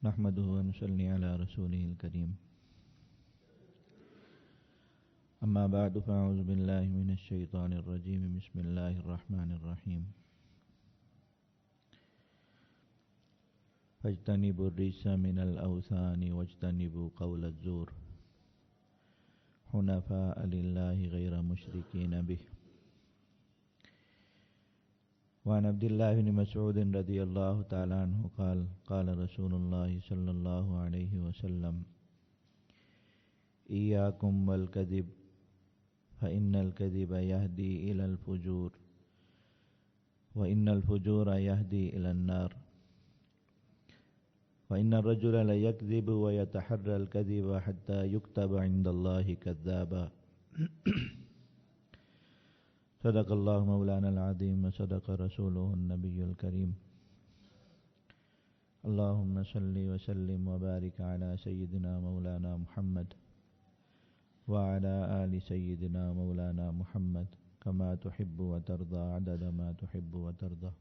نحمده ونصلي على رسوله الكريم أما بعد فأعوذ بالله من الشيطان الرجيم بسم الله الرحمن الرحيم فاجتنبوا الرجس من الأوثان واجتنبوا قول الزور حنفاء لله غير مشركين به وعن عبد الله بن مسعود رضي الله تعالى عنه قال قال رسول الله صلى الله عليه وسلم إياكم والكذب فإن الكذب يهدي إلى الفجور وإن الفجور يهدي إلى النار وإن الرجل ليكذب ويتحرى الكذب حتى يكتب عند الله كذابا صدق الله مولانا العظيم وصدق رسوله النبي الكريم اللهم صل وسلم وبارك على سيدنا مولانا محمد وعلى آل سيدنا مولانا محمد كما تحب وترضى عدد ما تحب وترضى.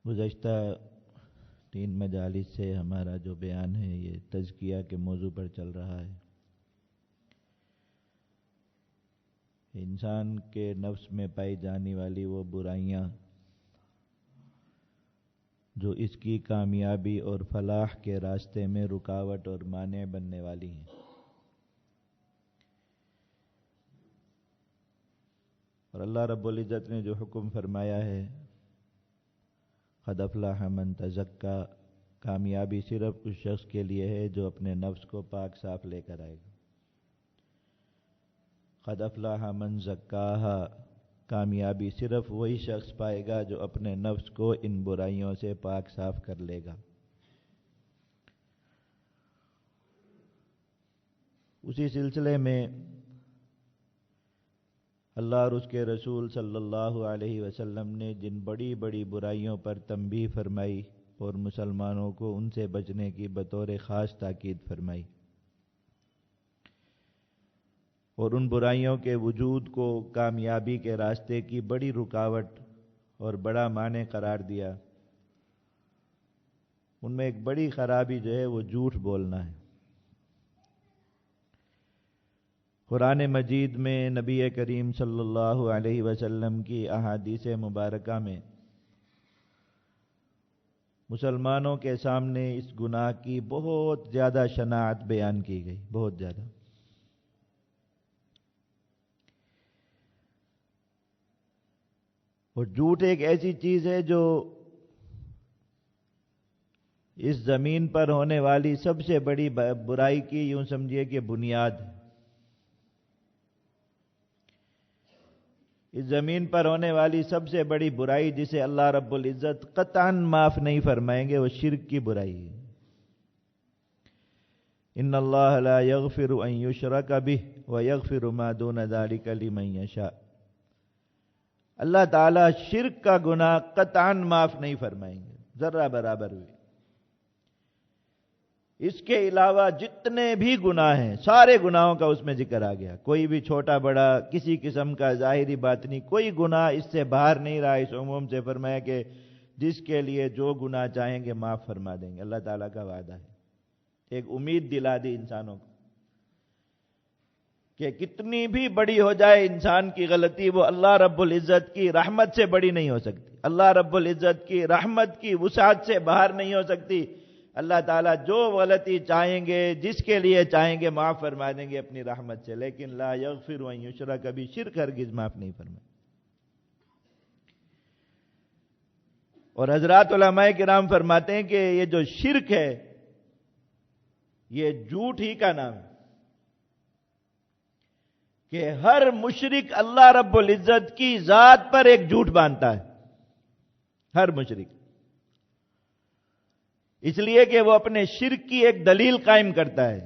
گزشتہ 3 مجالس سے ہمارا جو بیان ہے یہ تزکیہ کے موضوع پر چل رہا ہے. انسان کے نفس میں پائی جانے والی وہ برائیاں جو اس کی کامیابی اور فلاح کے راستے میں رکاوٹ اور مانع بننے والی ہیں، اور اللہ رب العزت نے جو حکم فرمایا ہے قد افلح من تزکا، کامیابی صرف اس شخص کے لیے ہے جو اپنے نفس کو پاک صاف لے کر آئے گا. قد افلح من زکاہا، کامیابی صرف وہی شخص پائے گا جو اپنے نفس کو ان برائیوں سے پاک صاف کر لے گا. اسی سلسلے میں اللہ اور اس کے رسول صلی اللہ علیہ وسلم نے جن بڑی بڑی برائیوں پر تنبیہ فرمائی اور مسلمانوں کو ان سے بچنے کی بطور خاص تاکید فرمائی، اور ان برائیوں کے وجود کو کامیابی کے راستے کی بڑی رکاوٹ اور بڑا مانع قرار دیا، ان میں ایک بڑی خرابی جو ہے وہ جھوٹ بولنا ہے. قرآن مجید میں نبی کریم صلی اللہ علیہ وسلم کی احادیث مبارکہ میں مسلمانوں کے سامنے اس گناہ کی بہت زیادہ شناعت بیان کی گئی، بہت زیادہ. اور جھوٹ ایک ایسی چیز ہے جو اس زمین پر ہونے والی سب سے بڑی برائی کی یوں سمجھیے کہ بنیاد ہے. اس زمین پر ہونے والی سب سے بڑی برائی جسے اللہ رب العزت قطعاً معاف نہیں فرمائیں گے وہ شرک کی برائی ہے. ان اللہ لا یغفر ان یشرک بہ ویغفر ما دون ذلک لمن یشاء، اللہ تعالیٰ شرک کا گناہ قطعاً معاف نہیں فرمائیں گے ذرہ برابر ہوئے. اس کے علاوہ جتنے بھی گناہ ہیں سارے گناہوں کا اس میں ذکر آ گیا، کوئی بھی چھوٹا بڑا کسی قسم کا ظاہری باطنی کوئی گناہ اس سے باہر نہیں رہا. اس عموم سے فرمایا کہ جس کے لیے جو گناہ چاہیں گے معاف فرما دیں گے. اللہ تعالیٰ کا وعدہ ہے. ایک امید دلا دی انسانوں کو کہ کتنی بھی بڑی ہو جائے انسان کی غلطی وہ اللہ رب العزت کی رحمت سے بڑی نہیں ہو سکتی، اللہ رب العزت کی رحمت کی وسعت سے باہر نہیں ہو سکتی. اللہ تعالیٰ جو غلطی چاہیں گے جس کے لیے چاہیں گے معاف فرما دیں گے اپنی رحمت سے، لیکن لا یغفر ان یشرک، کبھی شرک ہرگز معاف نہیں فرمائے. اور حضرات علماء کرام فرماتے ہیں کہ یہ جو شرک ہے یہ جھوٹ ہی کا نام ہے، کہ ہر مشرک اللہ رب العزت کی ذات پر ایک جھوٹ باندھتا ہے، ہر مشرک، اس لیے کہ وہ اپنے شرک کی ایک دلیل قائم کرتا ہے.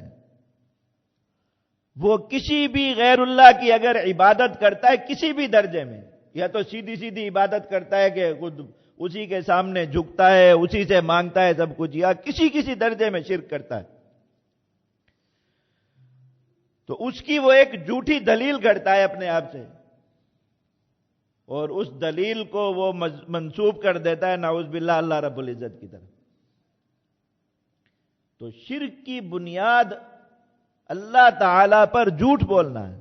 وہ کسی بھی غیر اللہ کی اگر عبادت کرتا ہے کسی بھی درجے میں، یا تو سیدھی سیدھی عبادت کرتا ہے کہ خود اسی کے سامنے جھکتا ہے، اسی سے مانگتا ہے سب کچھ، یا کسی درجے میں شرک کرتا ہے، تو اس کی وہ ایک جھوٹی دلیل گھڑتا ہے اپنے آپ سے اور اس دلیل کو وہ منسوب کر دیتا ہے نعوذ باللہ اللہ رب العزت کی طرف۔ تو شرک کی بنیاد اللہ تعالی پر جھوٹ بولنا ہے،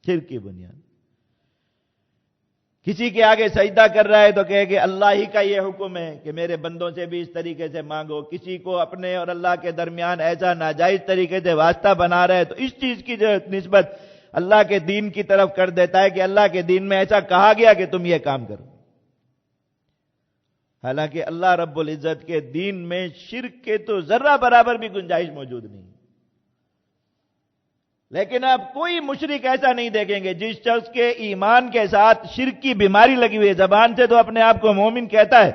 شرک کی بنیاد۔ کسی کے آگے سجدہ کر رہا ہے تو کہے کہ اللہ ہی کا یہ حکم ہے کہ میرے بندوں سے بھی اس طریقے سے مانگو، کسی کو اپنے اور اللہ کے درمیان ایسا ناجائز طریقے سے واسطہ بنا رہا ہے تو اس چیز کی جو نسبت اللہ کے دین کی طرف کر دیتا ہے کہ اللہ کے دین میں ایسا کہا گیا کہ تم یہ کام کرو، حالانکہ اللہ رب العزت کے دین میں شرک کے تو ذرہ برابر بھی گنجائش موجود نہیں۔ لیکن اب کوئی مشرک ایسا نہیں دیکھیں گے جس شخص کے ایمان کے ساتھ شرک کی بیماری لگی ہوئی ہے، زبان سے تو اپنے آپ کو مومن کہتا ہے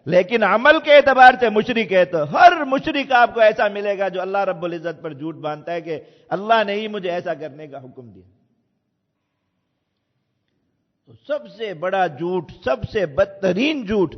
لیکن عمل کے اعتبار سے مشرک ہے، تو ہر مشرک آپ کو ایسا ملے گا جو اللہ رب العزت پر جھوٹ باندھتا ہے کہ اللہ نے ہی مجھے ایسا کرنے کا حکم دیا۔ تو سب سے بڑا جھوٹ، سب سے بدترین جھوٹ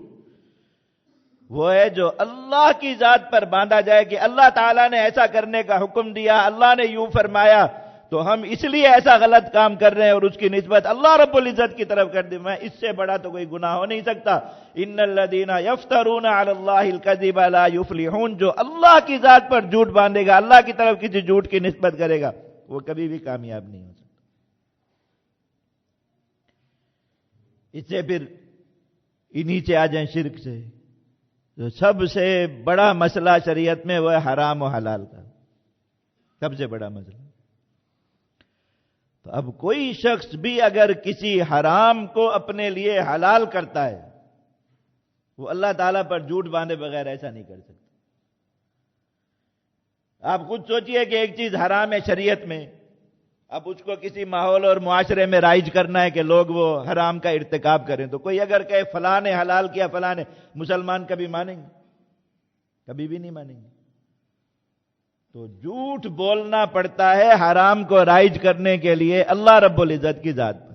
وہ ہے جو اللہ کی ذات پر باندھا جائے کہ اللہ تعالیٰ نے ایسا کرنے کا حکم دیا، اللہ نے یوں فرمایا تو ہم اس لیے ایسا غلط کام کر رہے ہیں اور اس کی نسبت اللہ رب العزت کی طرف کر دی۔ میں اس سے بڑا تو کوئی گناہ ہو نہیں سکتا۔ ان الذین یفترون علی اللہ الکذب لا یفلحون، جو اللہ کی ذات پر جھوٹ باندھے گا، اللہ کی طرف کسی جھوٹ کی نسبت کرے گا، وہ کبھی بھی کامیاب نہیں ہو سکتا۔ اس سے پھر نیچے آ جائیں شرک سے، جو سب سے بڑا مسئلہ شریعت میں وہ ہے حرام و حلال کا، سب سے بڑا مسئلہ۔ تو اب کوئی شخص بھی اگر کسی حرام کو اپنے لیے حلال کرتا ہے، وہ اللہ تعالیٰ پر جھوٹ باندھے بغیر ایسا نہیں کر سکتا۔ آپ خود سوچئے کہ ایک چیز حرام ہے شریعت میں، اب اس کو کسی ماحول اور معاشرے میں رائج کرنا ہے کہ لوگ وہ حرام کا ارتکاب کریں، تو کوئی اگر کہے فلاں نے حلال کیا فلاں نے، مسلمان کبھی مانیں گے؟ کبھی بھی نہیں مانیں گے۔ تو جھوٹ بولنا پڑتا ہے حرام کو رائج کرنے کے لیے اللہ رب العزت کی ذات پر۔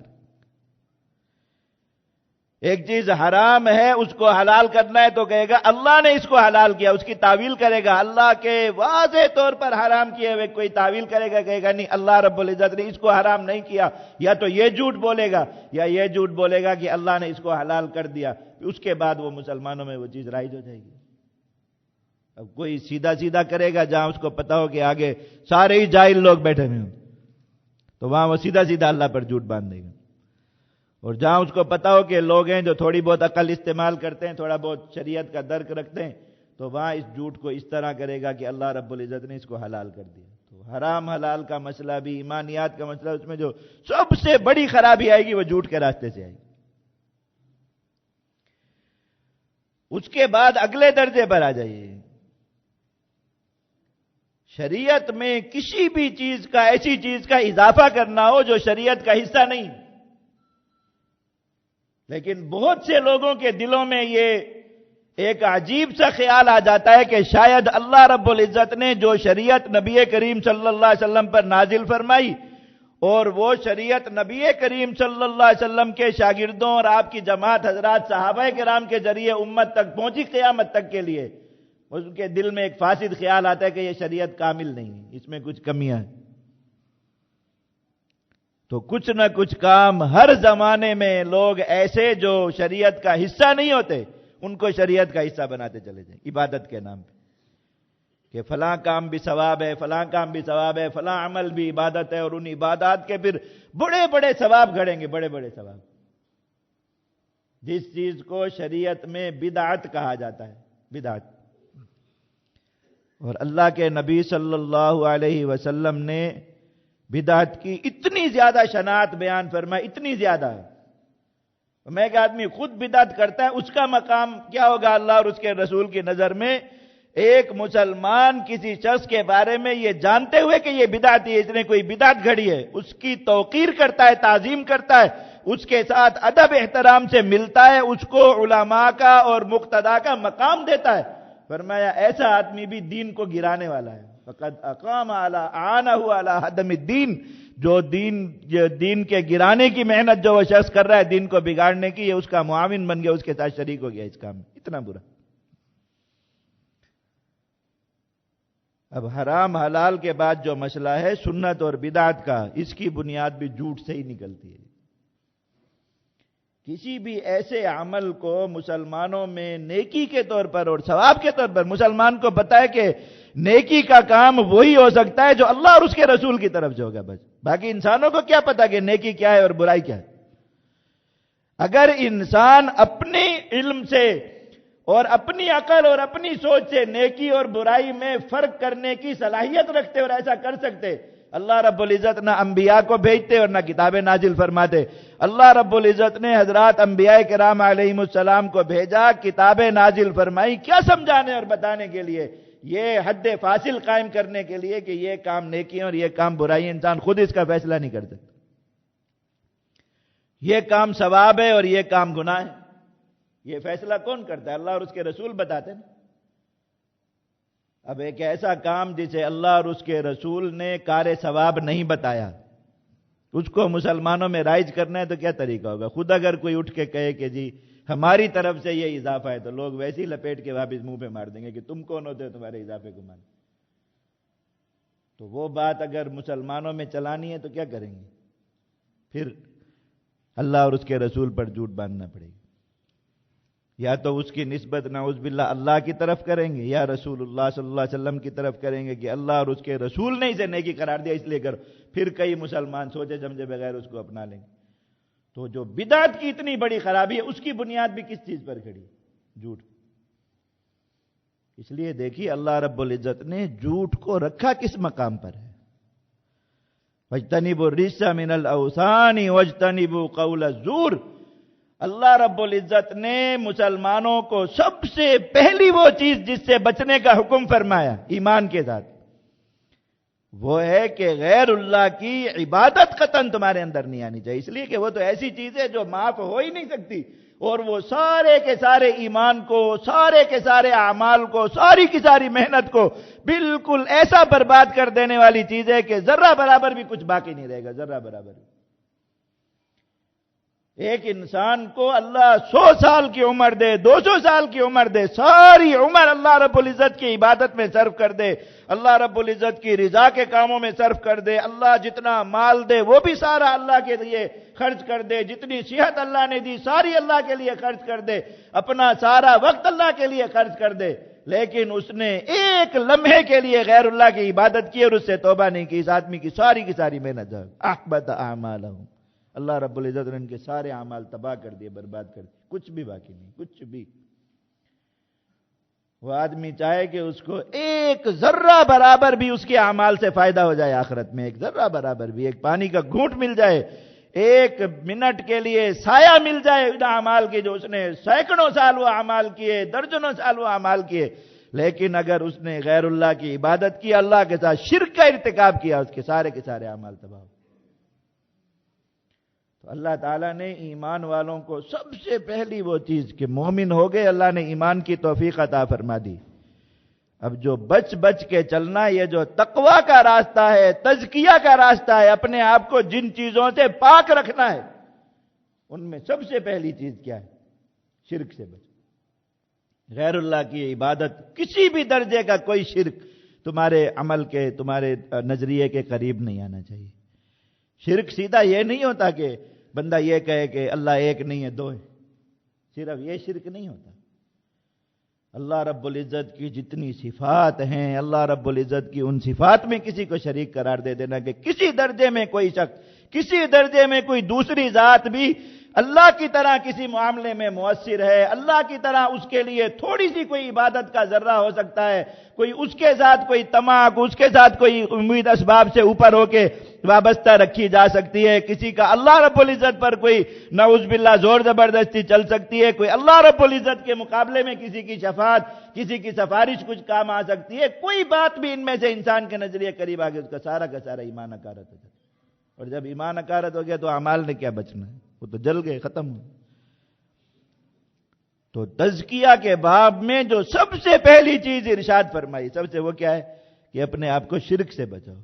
ایک چیز حرام ہے اس کو حلال کرنا ہے تو کہے گا اللہ نے اس کو حلال کیا، اس کی تعویل کرے گا، اللہ کے واضح طور پر حرام کیے ہوئے کوئی تعویل کرے گا، کہے گا نہیں اللہ رب العزت نے اس کو حرام نہیں کیا، یا تو یہ جھوٹ بولے گا یا یہ جھوٹ بولے گا کہ اللہ نے اس کو حلال کر دیا، اس کے بعد وہ مسلمانوں میں وہ چیز رائج ہو جائے گی۔ اب کوئی سیدھا سیدھا کرے گا جہاں اس کو پتا ہو کہ آگے سارے ہی جاہل لوگ بیٹھے ہوئے ہوں، تو وہاں وہ سیدھا سیدھا اللہ پر جھوٹ باندھ دے گا۔ اور جہاں اس کو پتا ہو کہ لوگ ہیں جو تھوڑی بہت عقل استعمال کرتے ہیں، تھوڑا بہت شریعت کا درک رکھتے ہیں، تو وہاں اس جھوٹ کو اس طرح کرے گا کہ اللہ رب العزت نے اس کو حلال کر دیا۔ تو حرام حلال کا مسئلہ بھی، ایمانیات کا مسئلہ، اس میں جو سب سے بڑی خرابی آئے گی وہ جھوٹ کے راستے سے آئے گی۔ اس کے بعد اگلے درجے پر آ جائیے، شریعت میں کسی بھی چیز کا، ایسی چیز کا اضافہ کرنا ہو جو شریعت کا حصہ نہیں۔ لیکن بہت سے لوگوں کے دلوں میں یہ ایک عجیب سا خیال آ جاتا ہے کہ شاید اللہ رب العزت نے جو شریعت نبی کریم صلی اللہ علیہ وسلم پر نازل فرمائی، اور وہ شریعت نبی کریم صلی اللہ علیہ وسلم کے شاگردوں اور آپ کی جماعت حضرات صحابہ کرام کے ذریعے امت تک پہنچی قیامت تک کے لیے، ان کے دل میں ایک فاسد خیال آتا ہے کہ یہ شریعت کامل نہیں ہے، اس میں کچھ کمیاں ہیں۔ تو کچھ نہ کچھ کام ہر زمانے میں لوگ ایسے جو شریعت کا حصہ نہیں ہوتے ان کو شریعت کا حصہ بناتے چلے جائیں عبادت کے نام پہ، کہ فلاں کام بھی ثواب ہے، فلاں کام بھی ثواب ہے، فلاں عمل بھی عبادت ہے، اور ان عبادات کے پھر بڑے بڑے ثواب گھڑیں گے، بڑے بڑے ثواب۔ جس چیز کو شریعت میں بدعت کہا جاتا ہے، بدعت۔ اور اللہ کے نبی صلی اللہ علیہ وسلم نے بدعت کی اتنی زیادہ شناعت بیان فرمائی، اتنی زیادہ ہے۔ میں ایک آدمی خود بدعت کرتا ہے، اس کا مقام کیا ہوگا اللہ اور اس کے رسول کی نظر میں؟ ایک مسلمان کسی شخص کے بارے میں یہ جانتے ہوئے کہ یہ بدعتی ہے، اس نے کوئی بدعت گھڑی ہے، اس کی توقیر کرتا ہے، تعظیم کرتا ہے، اس کے ساتھ ادب احترام سے ملتا ہے، اس کو علماء کا اور مقتدا کا مقام دیتا ہے۔ فرمایا ایسا آدمی بھی دین کو گرانے والا ہے۔ فقد اقام اعانہ علی ہدم الدین، جو دین کے گرانے کی محنت جو وہ شخص کر رہا ہے، دین کو بگاڑنے کی، یہ اس کا معاون بن گیا، اس کے ساتھ شریک ہو گیا اس کام میں۔ اتنا برا۔ اب حرام حلال کے بعد جو مسئلہ ہے سنت اور بدعت کا، اس کی بنیاد بھی جھوٹ سے ہی نکلتی ہے۔ کسی بھی ایسے عمل کو مسلمانوں میں نیکی کے طور پر اور ثواب کے طور پر مسلمان کو پتہ ہے کہ نیکی کا کام وہی ہو سکتا ہے جو اللہ اور اس کے رسول کی طرف سے ہوگا، بس باقی انسانوں کو کیا پتا کہ نیکی کیا ہے اور برائی کیا ہے۔ اگر انسان اپنے علم سے اور اپنی عقل اور اپنی سوچ سے نیکی اور برائی میں فرق کرنے کی صلاحیت رکھتے اور ایسا کر سکتے، اللہ رب العزت نہ انبیاء کو بھیجتے اور نہ کتابیں نازل فرماتے۔ اللہ رب العزت نے حضرات انبیاء کرام علیہم السلام کو بھیجا، کتابیں نازل فرمائی، کیا سمجھانے اور بتانے کے لیے؟ یہ حد فاصل قائم کرنے کے لیے کہ یہ کام نیکی اور یہ کام برائی، انسان خود اس کا فیصلہ نہیں کر سکتا۔ یہ کام ثواب ہے اور یہ کام گناہ ہے، یہ فیصلہ کون کرتا ہے؟ اللہ اور اس کے رسول بتاتے ہیں۔ اب ایک ایسا کام جسے اللہ اور اس کے رسول نے کار ثواب نہیں بتایا، اس کو مسلمانوں میں رائج کرنا ہے تو کیا طریقہ ہوگا؟ خود اگر کوئی اٹھ کے کہے کہ جی ہماری طرف سے یہ اضافہ ہے تو لوگ ویسے ہی لپیٹ کے واپس منہ پہ مار دیں گے کہ تم کون ہوتے ہو تمہارے اضافے کو مان۔ تو وہ بات اگر مسلمانوں میں چلانی ہے تو کیا کریں گے؟ پھر اللہ اور اس کے رسول پر جھوٹ باندھنا پڑے گا، یا تو اس کی نسبت نعوذ باللہ اللہ کی طرف کریں گے یا رسول اللہ صلی اللہ علیہ وسلم کی طرف کریں گے کہ اللہ اور اس کے رسول نے اسے نیکی قرار دیا اس لیے کرو، پھر کئی مسلمان سوچے سمجھے بغیر اس کو اپنا لیں گے۔ تو جو بدعت کی اتنی بڑی خرابی ہے اس کی بنیاد بھی کس چیز پر کھڑی؟ جھوٹ۔ اس لیے دیکھیے اللہ رب العزت نے جھوٹ کو رکھا کس مقام پر ہے؟ وَاجْتَنِبُوا الرِّجْسَ مِنَ الْأَوْثَانِ وَاجْتَنِبُوا قَوْلَ الزُّورِ۔ اللہ رب العزت نے مسلمانوں کو سب سے پہلی وہ چیز جس سے بچنے کا حکم فرمایا ایمان کے ساتھ، وہ ہے کہ غیر اللہ کی عبادت قطعاً تمہارے اندر نہیں آنی چاہیے، اس لیے کہ وہ تو ایسی چیز ہے جو معاف ہو ہی نہیں سکتی، اور وہ سارے کے سارے ایمان کو، سارے کے سارے اعمال کو، ساری کی ساری محنت کو بالکل ایسا برباد کر دینے والی چیز ہے کہ ذرہ برابر بھی کچھ باقی نہیں رہے گا، ذرہ برابر بھی۔ ایک انسان کو اللہ 100 سال کی عمر دے، 200 سال کی عمر دے، ساری عمر اللہ رب العزت کی عبادت میں صرف کر دے، اللہ رب العزت کی رضا کے کاموں میں صرف کر دے، اللہ جتنا مال دے وہ بھی سارا اللہ کے لیے خرچ کر دے، جتنی صحت اللہ نے دی ساری اللہ کے لیے خرچ کر دے، اپنا سارا وقت اللہ کے لیے خرچ کر دے، لیکن اس نے ایک لمحے کے لیے غیر اللہ کی عبادت کی اور اس سے توبہ نہیں کی، اس آدمی کی ساری محنت احبط اعمالہم، اللہ رب العزت نے ان کے سارے اعمال تباہ کر دیے، برباد کر دیے، کچھ بھی باقی نہیں، کچھ بھی۔ وہ آدمی چاہے کہ اس کو ایک ذرہ برابر بھی اس کے اعمال سے فائدہ ہو جائے آخرت میں، ایک ذرہ برابر بھی، ایک پانی کا گھونٹ مل جائے، ایک منٹ کے لیے سایہ مل جائے ان اعمال کے جو اس نے سینکڑوں سال وہ اعمال کیے، درجنوں سال وہ اعمال کیے، لیکن اگر اس نے غیر اللہ کی عبادت کی، اللہ کے ساتھ شرک کا ارتکاب کیا، اس کے سارے اعمال تباہ ہو۔ تو اللہ تعالیٰ نے ایمان والوں کو سب سے پہلی وہ چیز کہ مومن ہو گئے، اللہ نے ایمان کی توفیق عطا فرما دی۔ اب جو بچ کے چلنا، یہ جو تقوی کا راستہ ہے، تزکیہ کا راستہ ہے، اپنے آپ کو جن چیزوں سے پاک رکھنا ہے، ان میں سب سے پہلی چیز کیا ہے؟ شرک سے بچ۔ غیر اللہ کی عبادت، کسی بھی درجے کا کوئی شرک تمہارے عمل کے، تمہارے نظریے کے قریب نہیں آنا چاہیے۔ شرک سیدھا یہ نہیں ہوتا کہ بندہ یہ کہے کہ اللہ ایک نہیں ہے، دو ہے، صرف یہ شرک نہیں ہوتا۔ اللہ رب العزت کی جتنی صفات ہیں، اللہ رب العزت کی ان صفات میں کسی کو شریک قرار دے دینا کہ کسی درجے میں کوئی شخص، کسی درجے میں کوئی دوسری ذات بھی اللہ کی طرح کسی معاملے میں مؤثر ہے، اللہ کی طرح اس کے لیے تھوڑی سی کوئی عبادت کا ذرہ ہو سکتا ہے، کوئی اس کے ساتھ کوئی طمع، اس کے ساتھ کوئی امید اسباب سے اوپر ہو کے وابستہ رکھی جا سکتی ہے، کسی کا اللہ رب العزت پر کوئی نعوذ باللہ زور زبردستی چل سکتی ہے، کوئی اللہ رب العزت کے مقابلے میں کسی کی شفاعت، کسی کی سفارش کچھ کام آ سکتی ہے، کوئی بات بھی ان میں سے انسان کے نظریے قریب آگے اس کا سارا ایمان اکارت ہو جاتا ہے۔ اور جب ایمان اکارت ہو گیا تو اعمال نے کیا بچنا ہے؟ وہ تو جل گئے، ختم ہو۔ تو تزکیہ کے باب میں جو سب سے پہلی چیز ارشاد فرمائی، سب سے وہ کیا ہے کہ اپنے آپ کو شرک سے بچاؤ،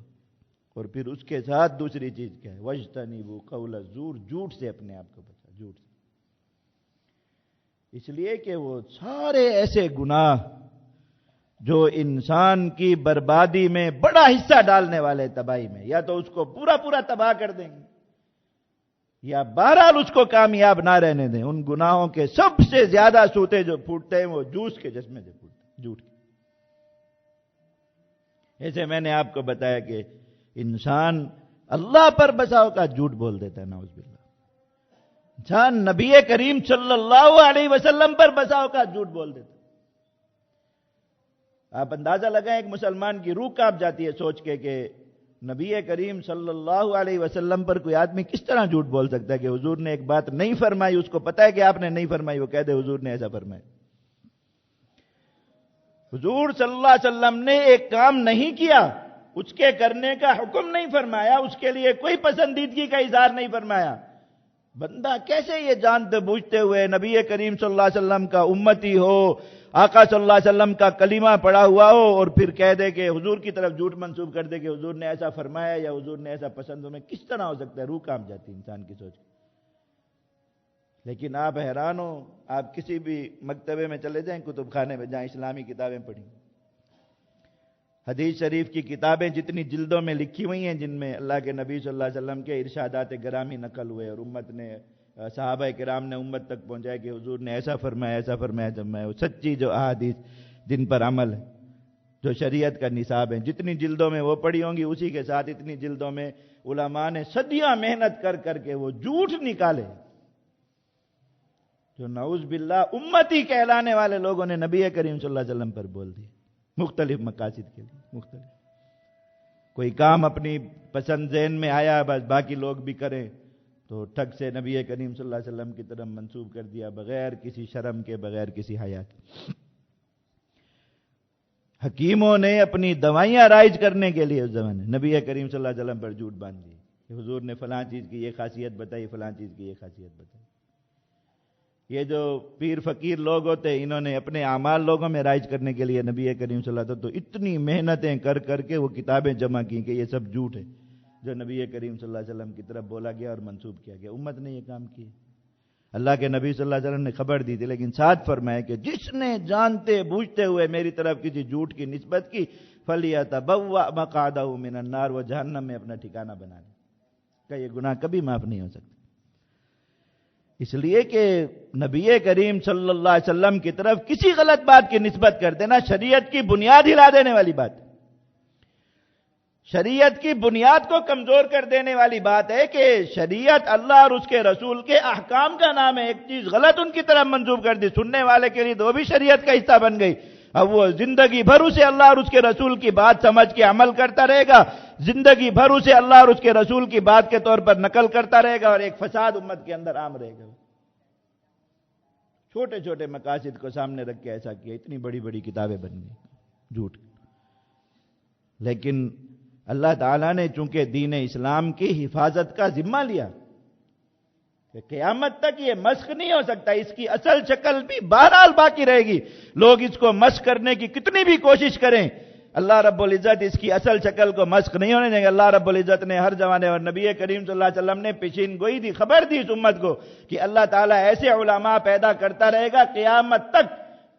اور پھر اس کے ساتھ دوسری چیز کیا ہے؟ وَاجْتَنِبُوا قَوْلَ الزُّورِ، جھوٹ سے اپنے آپ کو بچاؤ، جھوٹ سے۔ اس لیے کہ وہ سارے ایسے گناہ جو انسان کی بربادی میں بڑا حصہ ڈالنے والے، تباہی میں، یا تو اس کو پورا تباہ کر دیں گے، یا بہرحال اس کو کامیاب نہ رہنے دیں. ان گناہوں کے سب سے زیادہ سوتے جو پھوٹتے ہیں وہ جوس کے چشمے سے پھوٹتے ہیں، جھوٹ کے. ایسے میں نے آپ کو بتایا کہ انسان اللہ پر بسا اوقات جھوٹ بول دیتا ہے، نعوذ باللہ. انسان نبی کریم صلی اللہ علیہ وسلم پر بسا اوقات جھوٹ بول دیتا ہے. آپ اندازہ لگائیں ایک مسلمان کی روح کانپ جاتی ہے سوچ کے کہ نبی کریم صلی اللہ علیہ وسلم پر کوئی آدمی کس طرح جھوٹ بول سکتا ہے کہ حضور نے ایک بات نہیں فرمائی، اس کو پتا ہے کہ آپ نے نہیں فرمائی، وہ کہہ دے حضور نے ایسا فرمایا. حضور صلی اللہ علیہ وسلم نے ایک کام نہیں کیا، اس کے کرنے کا حکم نہیں فرمایا، اس کے لیے کوئی پسندیدگی کا اظہار نہیں فرمایا. بندہ کیسے یہ جانتے بوجھتے ہوئے نبی کریم صلی اللہ علیہ وسلم کا امتی ہو، آقا صلی اللہ علیہ وسلم کا کلمہ پڑھا ہوا ہو، اور پھر کہہ دے کہ حضور کی طرف جھوٹ منسوب کر دے کہ حضور نے ایسا فرمایا یا حضور نے ایسا پسند ہو. میں کس طرح ہو سکتا ہے؟ روح کانپ جاتی انسان کی سوچ. لیکن آپ حیران ہو، آپ کسی بھی مکتبے میں چلے جائیں، کتب خانے میں جائیں، اسلامی کتابیں پڑھیں، حدیث شریف کی کتابیں جتنی جلدوں میں لکھی ہوئی ہیں جن میں اللہ کے نبی صلی اللہ علیہ وسلم کے ارشادات گرامی نقل ہوئے اور امت نے، صحابہ کرام نے امت تک پہنچایا کہ حضور نے ایسا فرمایا ایسا فرمایا، جب میں سچی جو احادیث جن پر عمل ہے، جو شریعت کا نصاب ہے، جتنی جلدوں میں وہ پڑھی ہوں گی، اسی کے ساتھ اتنی جلدوں میں علماء نے صدیاں محنت کر کر کے وہ جھوٹ نکالے جو نعوذ باللہ امتی کہلانے والے لوگوں نے نبی کریم صلی اللہ علیہ وسلم پر بول دی، مختلف مقاصد کے لیے. مختلف کوئی کام اپنی پسند ذہن میں آیا، بس باقی لوگ بھی کریں تو ٹھگ سے نبی کریم صلی اللہ علیہ وسلم کی طرف منسوب کر دیا، بغیر کسی شرم کے، بغیر کسی حیا کے. حکیموں نے اپنی دوائیاں رائج کرنے کے لیے اس زمانے نبی کریم صلی اللہ علیہ وسلم پر جھوٹ باندھ دی کہ حضور نے فلاں چیز کی یہ خاصیت بتائی، فلاں چیز کی یہ خاصیت بتائی. یہ جو پیر فقیر لوگ ہوتے ہیں، انہوں نے اپنے اعمال لوگوں میں رائج کرنے کے لیے نبی کریم صلی اللہ علیہ وسلم تو اتنی محنتیں کر کر کے وہ کتابیں جمع کی کہ یہ سب جھوٹ ہے جو نبی کریم صلی اللہ علیہ وسلم کی طرف بولا گیا اور منسوب کیا گیا. امت نے یہ کام کیا. اللہ کے نبی صلی اللہ علیہ وسلم نے خبر دی تھی، لیکن ساتھ فرمایا کہ جس نے جانتے بوجھتے ہوئے میری طرف کسی جھوٹ کی نسبت کی، فَلْيَتَبَوَّأْ مَقْعَدَهُ مِنَ النَّارِ، وہ جہنم میں اپنا ٹھکانہ بنا لے. کہ یہ گناہ کبھی معاف نہیں ہو سکتا. اس لیے کہ نبی کریم صلی اللہ علیہ وسلم کی طرف کسی غلط بات کی نسبت کر دینا شریعت کی بنیاد ہلا دینے والی بات ہے. شریعت کی بنیاد کو کمزور کر دینے والی بات ہے کہ شریعت اللہ اور اس کے رسول کے احکام کا نام ہے. ایک چیز غلط ان کی طرف منسوب کر دی، سننے والے کے لیے تو وہ بھی شریعت کا حصہ بن گئی. اب وہ زندگی بھر اسے اللہ اور اس کے رسول کی بات سمجھ کے عمل کرتا رہے گا، زندگی بھر اسے اللہ اور اس کے رسول کی بات کے طور پر نقل کرتا رہے گا، اور ایک فساد امت کے اندر عام رہے گا. چھوٹے چھوٹے مقاصد کو سامنے رکھ کے ایسا کیا، اتنی بڑی بڑی کتابیں بن گئی جھوٹ. لیکن اللہ تعالیٰ نے چونکہ دین اسلام کی حفاظت کا ذمہ لیا کہ قیامت تک یہ مسخ نہیں ہو سکتا، اس کی اصل شکل بھی بہرحال باقی رہے گی. لوگ اس کو مسخ کرنے کی کتنی بھی کوشش کریں، اللہ رب العزت اس کی اصل شکل کو مسخ نہیں ہونے دیں گے. اللہ رب العزت نے ہر زمانے اور نبی کریم صلی اللہ علیہ وسلم نے پیشین گوئی دی، خبر دی اس امت کو کہ اللہ تعالیٰ ایسے علماء پیدا کرتا رہے گا قیامت تک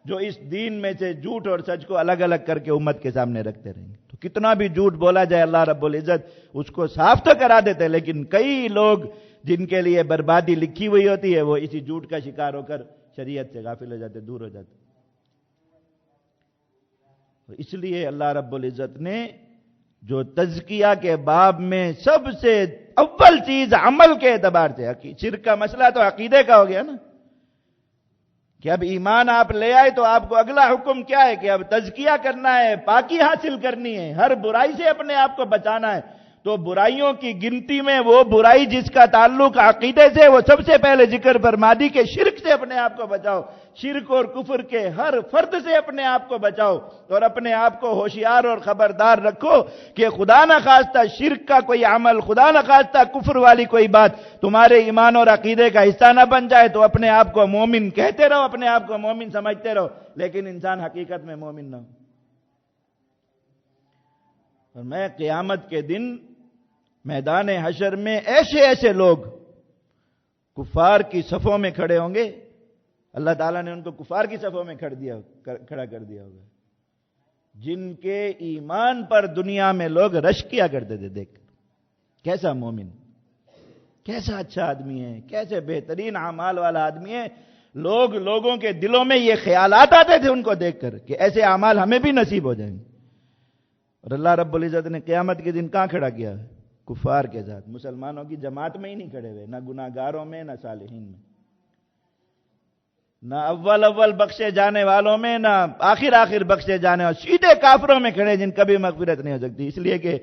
جو اس دین میں سے جھوٹ اور سچ کو الگ الگ کر کے امت کے سامنے رکھتے رہیں گے. تو کتنا بھی جھوٹ بولا جائے اللہ رب العزت اس کو صاف تو کرا دیتے، لیکن کئی لوگ جن کے لیے بربادی لکھی ہوئی ہوتی ہے وہ اسی جھوٹ کا شکار ہو کر شریعت سے غافل ہو جاتے، دور ہو جاتے. اس لیے اللہ رب العزت نے جو تزکیہ کے باب میں سب سے اول چیز عمل کے اعتبار سے، شرک کا مسئلہ تو عقیدے کا ہو گیا نا، کہ اب ایمان آپ لے آئے تو آپ کو اگلا حکم کیا ہے کہ اب تزکیہ کرنا ہے، پاکی حاصل کرنی ہے، ہر برائی سے اپنے آپ کو بچانا ہے. تو برائیوں کی گنتی میں وہ برائی جس کا تعلق عقیدے سے، وہ سب سے پہلے ذکر فرما دی کہ شرک سے اپنے آپ کو بچاؤ. شرک اور کفر کے ہر فرد سے اپنے آپ کو بچاؤ اور اپنے آپ کو ہوشیار اور خبردار رکھو کہ خدا نخواستہ شرک کا کوئی عمل، خدا نخواستہ کفر والی کوئی بات تمہارے ایمان اور عقیدے کا حصہ نہ بن جائے. تو اپنے آپ کو مومن کہتے رہو، اپنے آپ کو مومن سمجھتے رہو، لیکن انسان حقیقت میں مومن نہ ہو. اور میں قیامت کے دن میدان حشر میں ایسے ایسے لوگ کفار کی صفوں میں کھڑے ہوں گے، اللہ تعالیٰ نے ان کو کفار کی صفوں میں کھڑا کر دیا ہوگا، جن کے ایمان پر دنیا میں لوگ رشک کیا کرتے تھے. دیکھ کیسا مومن، کیسا اچھا آدمی ہے، کیسے بہترین اعمال والا آدمی ہے. لوگوں کے دلوں میں یہ خیالات آتے تھے ان کو دیکھ کر کہ ایسے اعمال ہمیں بھی نصیب ہو جائیں گے. اور اللہ رب العزت نے قیامت کے دن کہاں کھڑا کیا؟ کفار کے ساتھ. مسلمانوں کی جماعت میں ہی نہیں کھڑے ہوئے، نہ گناہگاروں میں، نہ صالحین میں، نہ اول بخشے جانے والوں میں، نہ آخر بخشے جانے والوں، سیدھے کافروں میں کھڑے جن کبھی مغفرت نہیں ہو سکتی. اس لیے کہ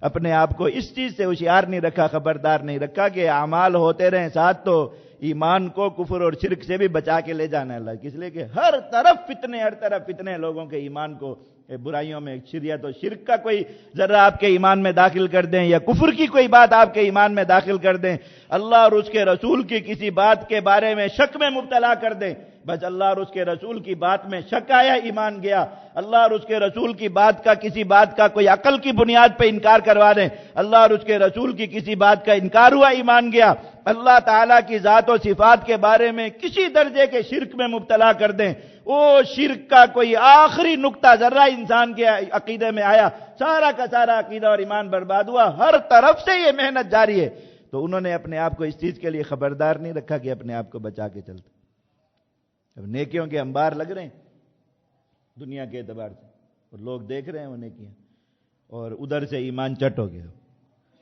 اپنے آپ کو اس چیز سے ہوشیار نہیں رکھا، خبردار نہیں رکھا کہ اعمال ہوتے رہیں ساتھ تو ایمان کو کفر اور شرک سے بھی بچا کے لے جانا ہے اللہ. اس لیے کہ ہر طرف فتنے لوگوں کے ایمان کو برائیوں میں، شریعت و شرک کا کوئی ذرہ آپ کے ایمان میں داخل کر دیں یا کفر کی کوئی بات آپ کے ایمان میں داخل کر دیں، اللہ اور اس کے رسول کی کسی بات کے بارے میں شک میں مبتلا کر دیں. بس اللہ اور اس کے رسول کی بات میں شک آیا، ایمان گیا. اللہ اور اس کے رسول کی بات کا، کسی بات کا کوئی عقل کی بنیاد پہ انکار کروا دیں، اللہ اور اس کے رسول کی کسی بات کا انکار ہوا، ایمان گیا. اللہ تعالیٰ کی ذات و صفات کے بارے میں کسی درجے کے شرک میں مبتلا کر دیں، وہ شرک کا کوئی آخری نقطہ ذرہ انسان کے عقیدے میں آیا، سارا کا سارا عقیدہ اور ایمان برباد ہوا. ہر طرف سے یہ محنت جاری ہے. تو انہوں نے اپنے آپ کو اس چیز کے لیے خبردار نہیں رکھا کہ اپنے آپ کو بچا کے چلتے. اب نیکیوں کے انبار لگ رہے ہیں دنیا کے اعتبار سے، اور لوگ دیکھ رہے ہیں وہ نیکیاں، اور ادھر سے ایمان چٹ ہو گیا،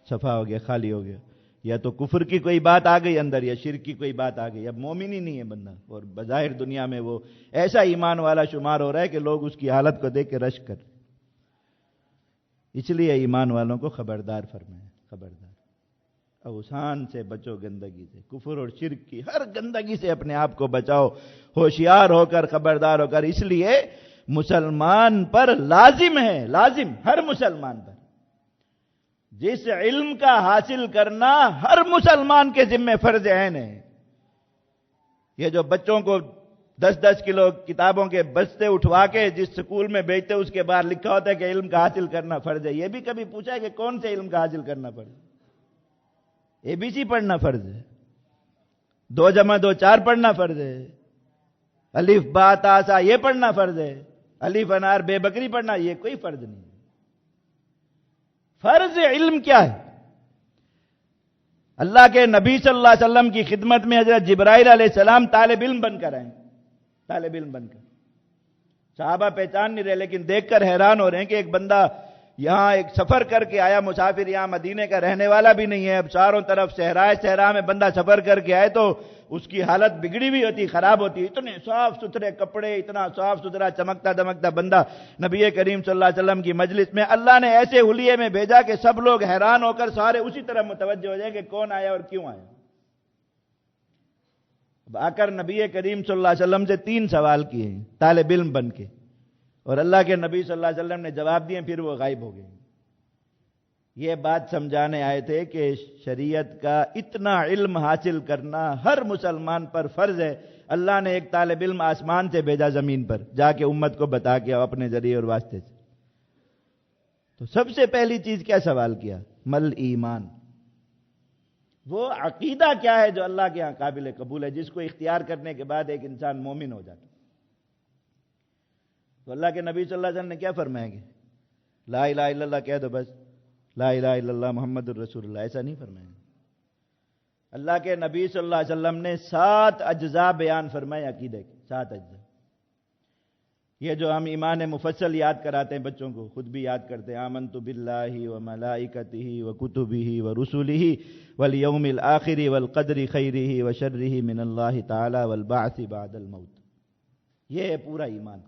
صفا ہو گیا، خالی ہو گیا. یا تو کفر کی کوئی بات آ گئی اندر، یا شرک کی کوئی بات آ گئی. اب مومن ہی نہیں ہے بندہ، اور بظاہر دنیا میں وہ ایسا ایمان والا شمار ہو رہا ہے کہ لوگ اس کی حالت کو دیکھ کے رشک کر. اس لیے ایمان والوں کو خبردار فرمائے، خبردار، اوثان سے بچو، گندگی سے، کفر اور شرک کی ہر گندگی سے اپنے آپ کو بچاؤ، ہوشیار ہو کر، خبردار ہو کر. اس لیے مسلمان پر لازم ہے، لازم ہر مسلمان پر جس علم کا حاصل کرنا ہر مسلمان کے ذمہ فرض عین ہے. یہ جو بچوں کو 10 کلو کتابوں کے بستے اٹھوا کے جس سکول میں بھیجتے اس کے بعد لکھا ہوتا ہے کہ علم کا حاصل کرنا فرض ہے. یہ بھی کبھی پوچھا ہے کہ کون سے علم کا حاصل کرنا فرض ہے؟ ABC پڑھنا فرض ہے، 2 + 2 4 پڑھنا فرض ہے، الف با تا سا یہ پڑھنا فرض ہے، الف انار بے بکری پڑھنا یہ کوئی فرض نہیں. فرض علم کیا ہے؟ اللہ کے نبی صلی اللہ علیہ وسلم کی خدمت میں حضرت جبرائیل علیہ السلام طالب علم بن کر آئے، طالب علم بن کر. صحابہ پہچان نہیں رہے، لیکن دیکھ کر حیران ہو رہے ہیں کہ ایک بندہ یہاں ایک سفر کر کے آیا، مسافر، یہاں مدینے کا رہنے والا بھی نہیں ہے. اب چاروں طرف صحرا میں بندہ سفر کر کے آئے تو اس کی حالت بگڑی ہوئی ہوتی، خراب ہوتی. اتنے صاف ستھرے کپڑے، اتنا صاف ستھرا چمکتا دمکتا بندہ نبی کریم صلی اللہ علیہ وسلم کی مجلس میں اللہ نے ایسے حلیے میں بھیجا کہ سب لوگ حیران ہو کر سارے اسی طرح متوجہ ہو جائیں کہ کون آیا اور کیوں آیا. اب آ کر نبی کریم صلی اللہ علیہ وسلم سے 3 سوال کیے ہیں طالب علم بن کے، اور اللہ کے نبی صلی اللہ علیہ وسلم نے جواب دیے، پھر وہ غائب ہو گئے. یہ بات سمجھانے آئے تھے کہ شریعت کا اتنا علم حاصل کرنا ہر مسلمان پر فرض ہے. اللہ نے ایک طالب علم آسمان سے بھیجا زمین پر، جا کے امت کو بتا کے اپنے ذریعے اور واسطے سے. تو سب سے پہلی چیز کیا سوال کیا؟ مل ایمان، وہ عقیدہ کیا ہے جو اللہ کے ہاں قابل قبول ہے، جس کو اختیار کرنے کے بعد ایک انسان مومن ہو جاتا. تو اللہ کے نبی صلی اللہ علیہ وسلم نے کیا فرمایا کہ لا الہ الا اللہ کہہ دو بس، لا الہ الا اللہ محمد الرسول اللہ، ایسا نہیں فرمایا. اللہ کے نبی صلی اللہ علیہ وسلم نے 7 اجزاء بیان فرمائے عقیدے کے، 7 اجزاء. یہ جو ہم ایمان مفصل یاد کراتے ہیں بچوں کو، خود بھی یاد کرتے ہیں، آمنت باللہ وملائکتہ وکتبہ ورسلہ والیوم الآخر والقدر خیرہ وشرہ من اللہ تعالی والبعث بعد الموت. یہ ہے پورا ایمان.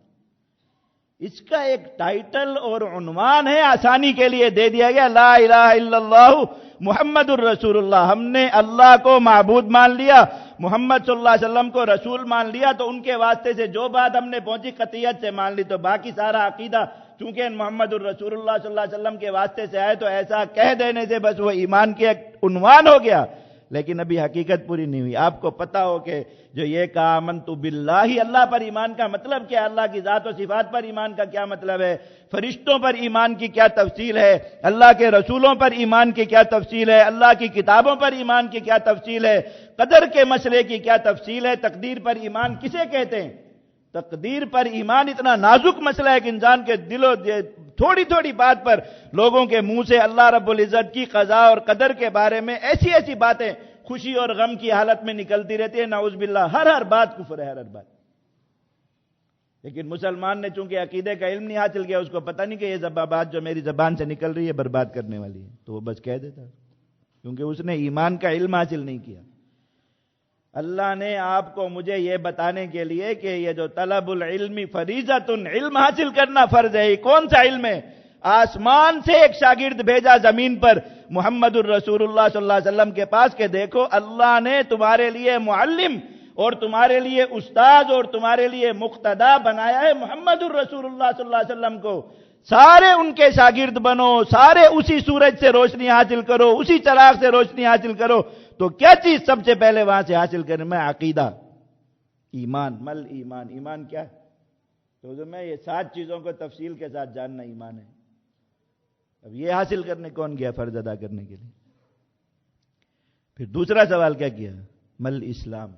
اس کا ایک ٹائٹل اور عنوان ہے، آسانی کے لیے دے دیا گیا، لا الہ الا اللہ محمد الرسول اللہ. ہم نے اللہ کو معبود مان لیا، محمد صلی اللہ علیہ وسلم کو رسول مان لیا، تو ان کے واسطے سے جو بات ہم نے پہنچی قطعیت سے مان لی. تو باقی سارا عقیدہ چونکہ محمد الرسول اللہ صلی اللہ علیہ وسلم کے واسطے سے آئے، تو ایسا کہہ دینے سے بس وہ ایمان کی ایک عنوان ہو گیا، لیکن ابھی حقیقت پوری نہیں ہوئی. آپ کو پتا ہو کہ جو یہ کہا آمنت باللہ، اللہ پر ایمان کا مطلب کیا، اللہ کی ذات و صفات پر ایمان کا کیا مطلب ہے، فرشتوں پر ایمان کی کیا تفصیل ہے، اللہ کے رسولوں پر ایمان کی کیا تفصیل ہے، اللہ کی کتابوں پر ایمان کی کیا تفصیل ہے، قدر کے مسئلے کی کیا تفصیل ہے، تقدیر پر ایمان کسے کہتے ہیں. تقدیر پر ایمان اتنا نازک مسئلہ ہے کہ انسان کے دل و تھوڑی تھوڑی بات پر لوگوں کے منہ سے اللہ رب العزت کی قضاء اور قدر کے بارے میں ایسی ایسی باتیں خوشی اور غم کی حالت میں نکلتی رہتی ہے، نعوذ باللہ، ہر بات کفر ہے، ہر بات۔ لیکن مسلمان نے چونکہ عقیدے کا علم نہیں حاصل کیا، اس کو پتہ نہیں کہ یہ بات جو میری زبان سے نکل رہی ہے برباد کرنے والی ہے، تو وہ بس کہہ دیتا، کیونکہ اس نے ایمان کا علم حاصل نہیں کیا۔ اللہ نے آپ کو مجھے یہ بتانے کے لیے کہ یہ جو طلب العلم فریضۃ، علم حاصل کرنا فرض ہے، یہ کون سا علم ہے؟ آسمان سے ایک شاگرد بھیجا زمین پر محمد الرسول اللہ صلی اللہ علیہ وسلم کے پاس کہ دیکھو اللہ نے تمہارے لیے معلم اور تمہارے لیے استاد اور تمہارے لیے مقتدا بنایا ہے محمد الرسول اللہ صلی اللہ علیہ وسلم کو، سارے ان کے شاگرد بنو، سارے اسی سورج سے روشنی حاصل کرو، اسی چراغ سے روشنی حاصل کرو۔ تو کیا چیز سب سے پہلے وہاں سے حاصل کریں؟ میں عقیدہ، ایمان، مل ایمان، ایمان کیا ہے؟ تو میں یہ 7 چیزوں کو تفصیل کے ساتھ جاننا ایمان ہے۔ اب یہ حاصل کرنے کون گیا فرض ادا کرنے کے لیے؟ پھر دوسرا سوال کیا کیا؟ مل اسلام۔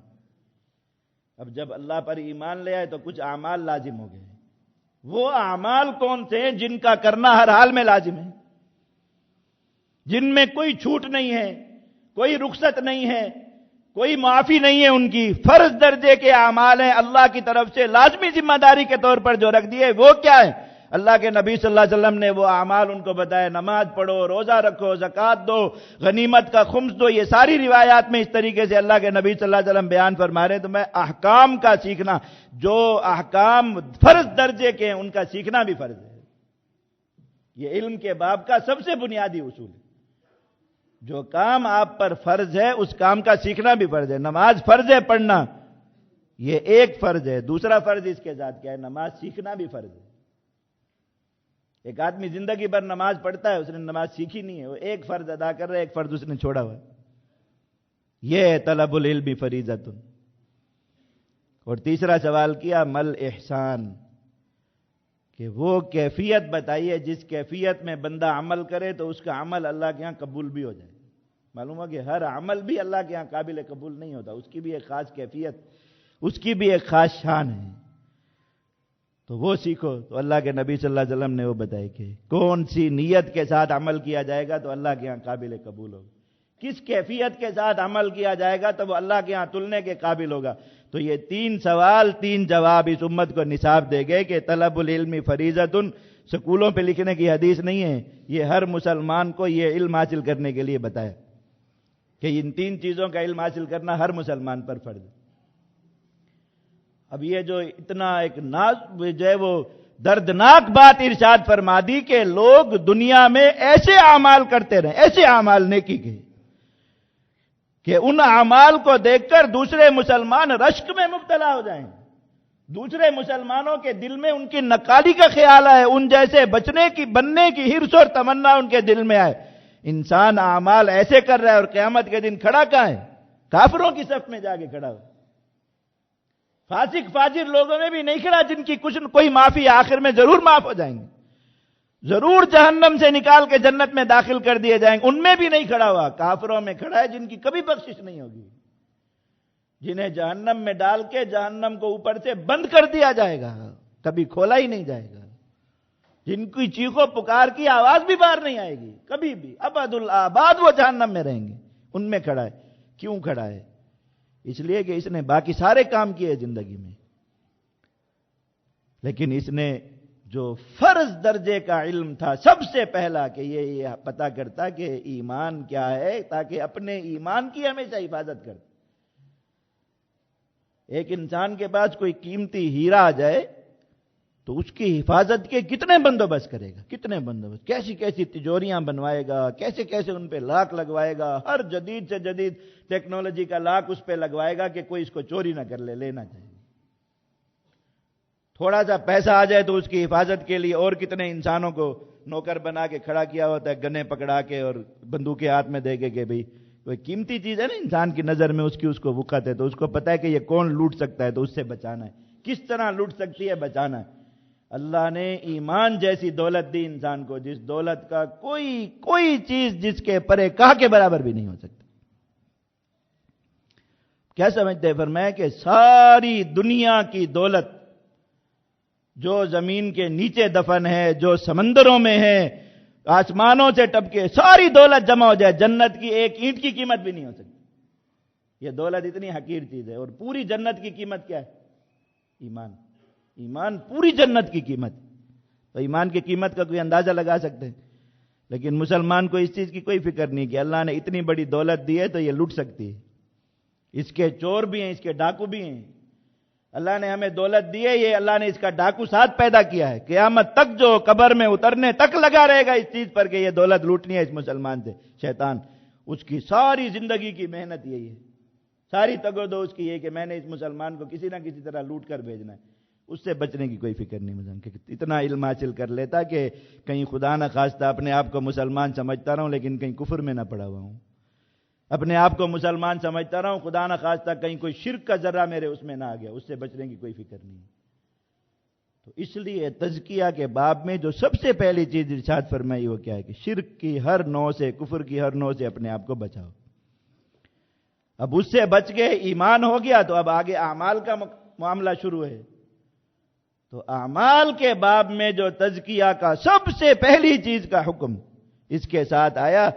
اب جب اللہ پر ایمان لے آئے تو کچھ اعمال لازم ہو گئے۔ وہ اعمال کون سے ہیں جن کا کرنا ہر حال میں لازم ہے، جن میں کوئی چھوٹ نہیں ہے، کوئی رخصت نہیں ہے، کوئی معافی نہیں ہے، ان کی فرض درجے کے اعمال ہیں، اللہ کی طرف سے لازمی ذمہ داری کے طور پر جو رکھ دیے، وہ کیا ہے؟ اللہ کے نبی صلی اللہ علیہ وسلم نے وہ اعمال ان کو بتائے، نماز پڑھو، روزہ رکھو، زکوٰۃ دو، غنیمت کا خمس دو۔ یہ ساری روایات میں اس طریقے سے اللہ کے نبی صلی اللہ علیہ وسلم بیان فرما رہے ہیں۔ تو میں احکام کا سیکھنا، جو احکام فرض درجے کے ہیں ان کا سیکھنا بھی فرض ہے۔ یہ علم کے باب کا سب سے بنیادی اصول ہے۔ جو کام آپ پر فرض ہے اس کام کا سیکھنا بھی فرض ہے۔ نماز فرض ہے پڑھنا، یہ ایک فرض ہے۔ دوسرا فرض اس کے ساتھ کیا ہے؟ نماز سیکھنا بھی فرض ہے۔ ایک آدمی زندگی بھر نماز پڑھتا ہے، اس نے نماز سیکھی نہیں ہے، وہ ایک فرض ادا کر رہا ہے، ایک فرض اس نے چھوڑا ہوا ہے۔ یہ ہے طلب العلم فریضۃ۔ اور تیسرا سوال کیا مل احسان، کہ وہ کیفیت بتائیے جس کیفیت میں بندہ عمل کرے تو اس کا عمل اللہ کے ہاں قبول بھی ہو جائے۔ معلوم ہو کہ ہر عمل بھی اللہ کے ہاں قابل قبول نہیں ہوتا، اس کی بھی ایک خاص کیفیت، اس کی بھی ایک خاص شان ہے۔ تو وہ سیکھو۔ تو اللہ کے نبی صلی اللہ علیہ وسلم نے وہ بتایا کہ کون سی نیت کے ساتھ عمل کیا جائے گا تو اللہ کے ہاں قابل قبول ہوگا، کس کیفیت کے ساتھ عمل کیا جائے گا تو وہ اللہ کے ہاں تلنے کے قابل ہوگا۔ تو یہ 3 سوال 3 جواب اس امت کو نصاب دے گئے کہ طلب العلم فریضۃ، سکولوں پہ لکھنے کی حدیث نہیں ہے، یہ ہر مسلمان کو یہ علم حاصل کرنے کے لیے بتایا کہ ان 3 چیزوں کا علم حاصل کرنا ہر مسلمان پر فرض ہے۔ اب یہ جو اتنا ایک جو ہے وہ دردناک بات ارشاد فرما دی کہ لوگ دنیا میں ایسے اعمال کرتے رہے، ایسے اعمال نیکی کے، کہ ان اعمال کو دیکھ کر دوسرے مسلمان رشک میں مبتلا ہو جائیں، دوسرے مسلمانوں کے دل میں ان کی نقالی کا خیال آئے، ان جیسے بننے کی حرص اور تمنا ان کے دل میں آئے۔ انسان اعمال ایسے کر رہا ہے اور قیامت کے دن کھڑا کہاں ہے؟ کافروں کی صف میں جا کے کھڑا ہو، فاسق فاجر لوگوں میں بھی نہیں کھڑا، جن کی کچھ کوئی معافی آخر میں ضرور معاف ہو جائیں گے، ضرور جہنم سے نکال کے جنت میں داخل کر دیے جائیں گے، ان میں بھی نہیں کھڑا ہوا، کافروں میں کھڑا ہے جن کی کبھی بخشش نہیں ہوگی، جنہیں جہنم میں ڈال کے جہنم کو اوپر سے بند کر دیا جائے گا، کبھی کھولا ہی نہیں جائے گا، جن کی چیخو پکار کی آواز بھی باہر نہیں آئے گی کبھی بھی، ابد الآباد وہ جہنم میں رہیں گے، ان میں کھڑا ہے۔ کیوں کھڑا ہے؟ اس لیے کہ اس نے باقی سارے کام کیے زندگی میں، لیکن اس نے جو فرض درجے کا علم تھا سب سے پہلا کہ یہ پتا کرتا کہ ایمان کیا ہے، تاکہ اپنے ایمان کی ہمیشہ حفاظت کرتا۔ ایک انسان کے پاس کوئی قیمتی ہیرا آ جائے تو اس کی حفاظت کے کتنے بندوبست کرے گا، کتنے بندوبست، کیسی کیسی تجوریاں بنوائے گا، کیسے کیسے ان پہ لاک لگوائے گا، ہر جدید سے جدید ٹیکنالوجی کا لاک اس پہ لگوائے گا کہ کوئی اس کو چوری نہ کر لے، لینا چاہیے۔ تھوڑا سا پیسہ آ جائے تو اس کی حفاظت کے لیے اور کتنے انسانوں کو نوکر بنا کے کھڑا کیا ہوتا ہے، گنے پکڑا کے اور بندوقیں ہاتھ میں دے کے کہ بھئی کوئی قیمتی چیز ہے نا انسان کی نظر میں، اس کی اس کو وقت ہے، تو اس کو پتہ ہے کہ یہ کون لوٹ سکتا ہے تو اس سے بچانا ہے، کس طرح لوٹ سکتی ہے بچانا ہے۔ اللہ نے ایمان جیسی دولت دی انسان کو، جس دولت کا کوئی چیز جس کے پرے کہا کے برابر بھی نہیں ہو سکتا۔ کیا سمجھتے ہیں؟ فرمایا کہ ساری دنیا کی دولت جو زمین کے نیچے دفن ہے، جو سمندروں میں ہے، آسمانوں سے ٹپکے، ساری دولت جمع ہو جائے، جنت کی ایک اینٹ کی قیمت بھی نہیں ہو سکتی۔ یہ دولت اتنی حقیر چیز ہے، اور پوری جنت کی قیمت کیا ہے؟ ایمان۔ ایمان پوری جنت کی قیمت۔ تو ایمان کی قیمت کا کوئی اندازہ لگا سکتے ہیں؟ لیکن مسلمان کو اس چیز کی کوئی فکر نہیں کہ اللہ نے اتنی بڑی دولت دی ہے تو یہ لوٹ سکتی ہے، اس کے چور بھی ہیں، اس کے ڈاکو بھی ہیں۔ اللہ نے ہمیں دولت دی ہے، یہ اللہ نے اس کا ڈاکو ساتھ پیدا کیا ہے، قیامت تک جو قبر میں اترنے تک لگا رہے گا اس چیز پر کہ یہ دولت لوٹنی ہے اس مسلمان سے، شیطان، اس کی ساری زندگی کی محنت یہی ہے، ساری تگ و دو اس کی یہ کہ میں نے اس مسلمان کو کسی نہ کسی طرح لوٹ کر بھیجنا ہے، اس سے بچنے کی کوئی فکر نہیں مجھے کہ اتنا علم حاصل کر لیتا کہ کہیں خدا نہ خواستہ اپنے آپ کو مسلمان سمجھتا رہوں لیکن کہیں کفر میں نہ پڑا ہوا ہوں، اپنے آپ کو مسلمان سمجھتا رہا ہوں، خدا نہ خواستہ کہیں کوئی شرک کا ذرہ میرے اس میں نہ آ گیا، اس سے بچنے کی کوئی فکر نہیں۔ تو اس لیے تزکیہ کے باب میں جو سب سے پہلی چیز ارشاد فرمائی وہ کیا ہے کہ شرک کی ہر نوع سے، کفر کی ہر نوع سے اپنے آپ کو بچاؤ۔ اب اس سے بچ گئے، ایمان ہو گیا، تو اب آگے اعمال کا معاملہ شروع ہے۔ تو اعمال کے باب میں جو تزکیہ کا سب سے پہلی چیز کا حکم اس کے ساتھ آیا،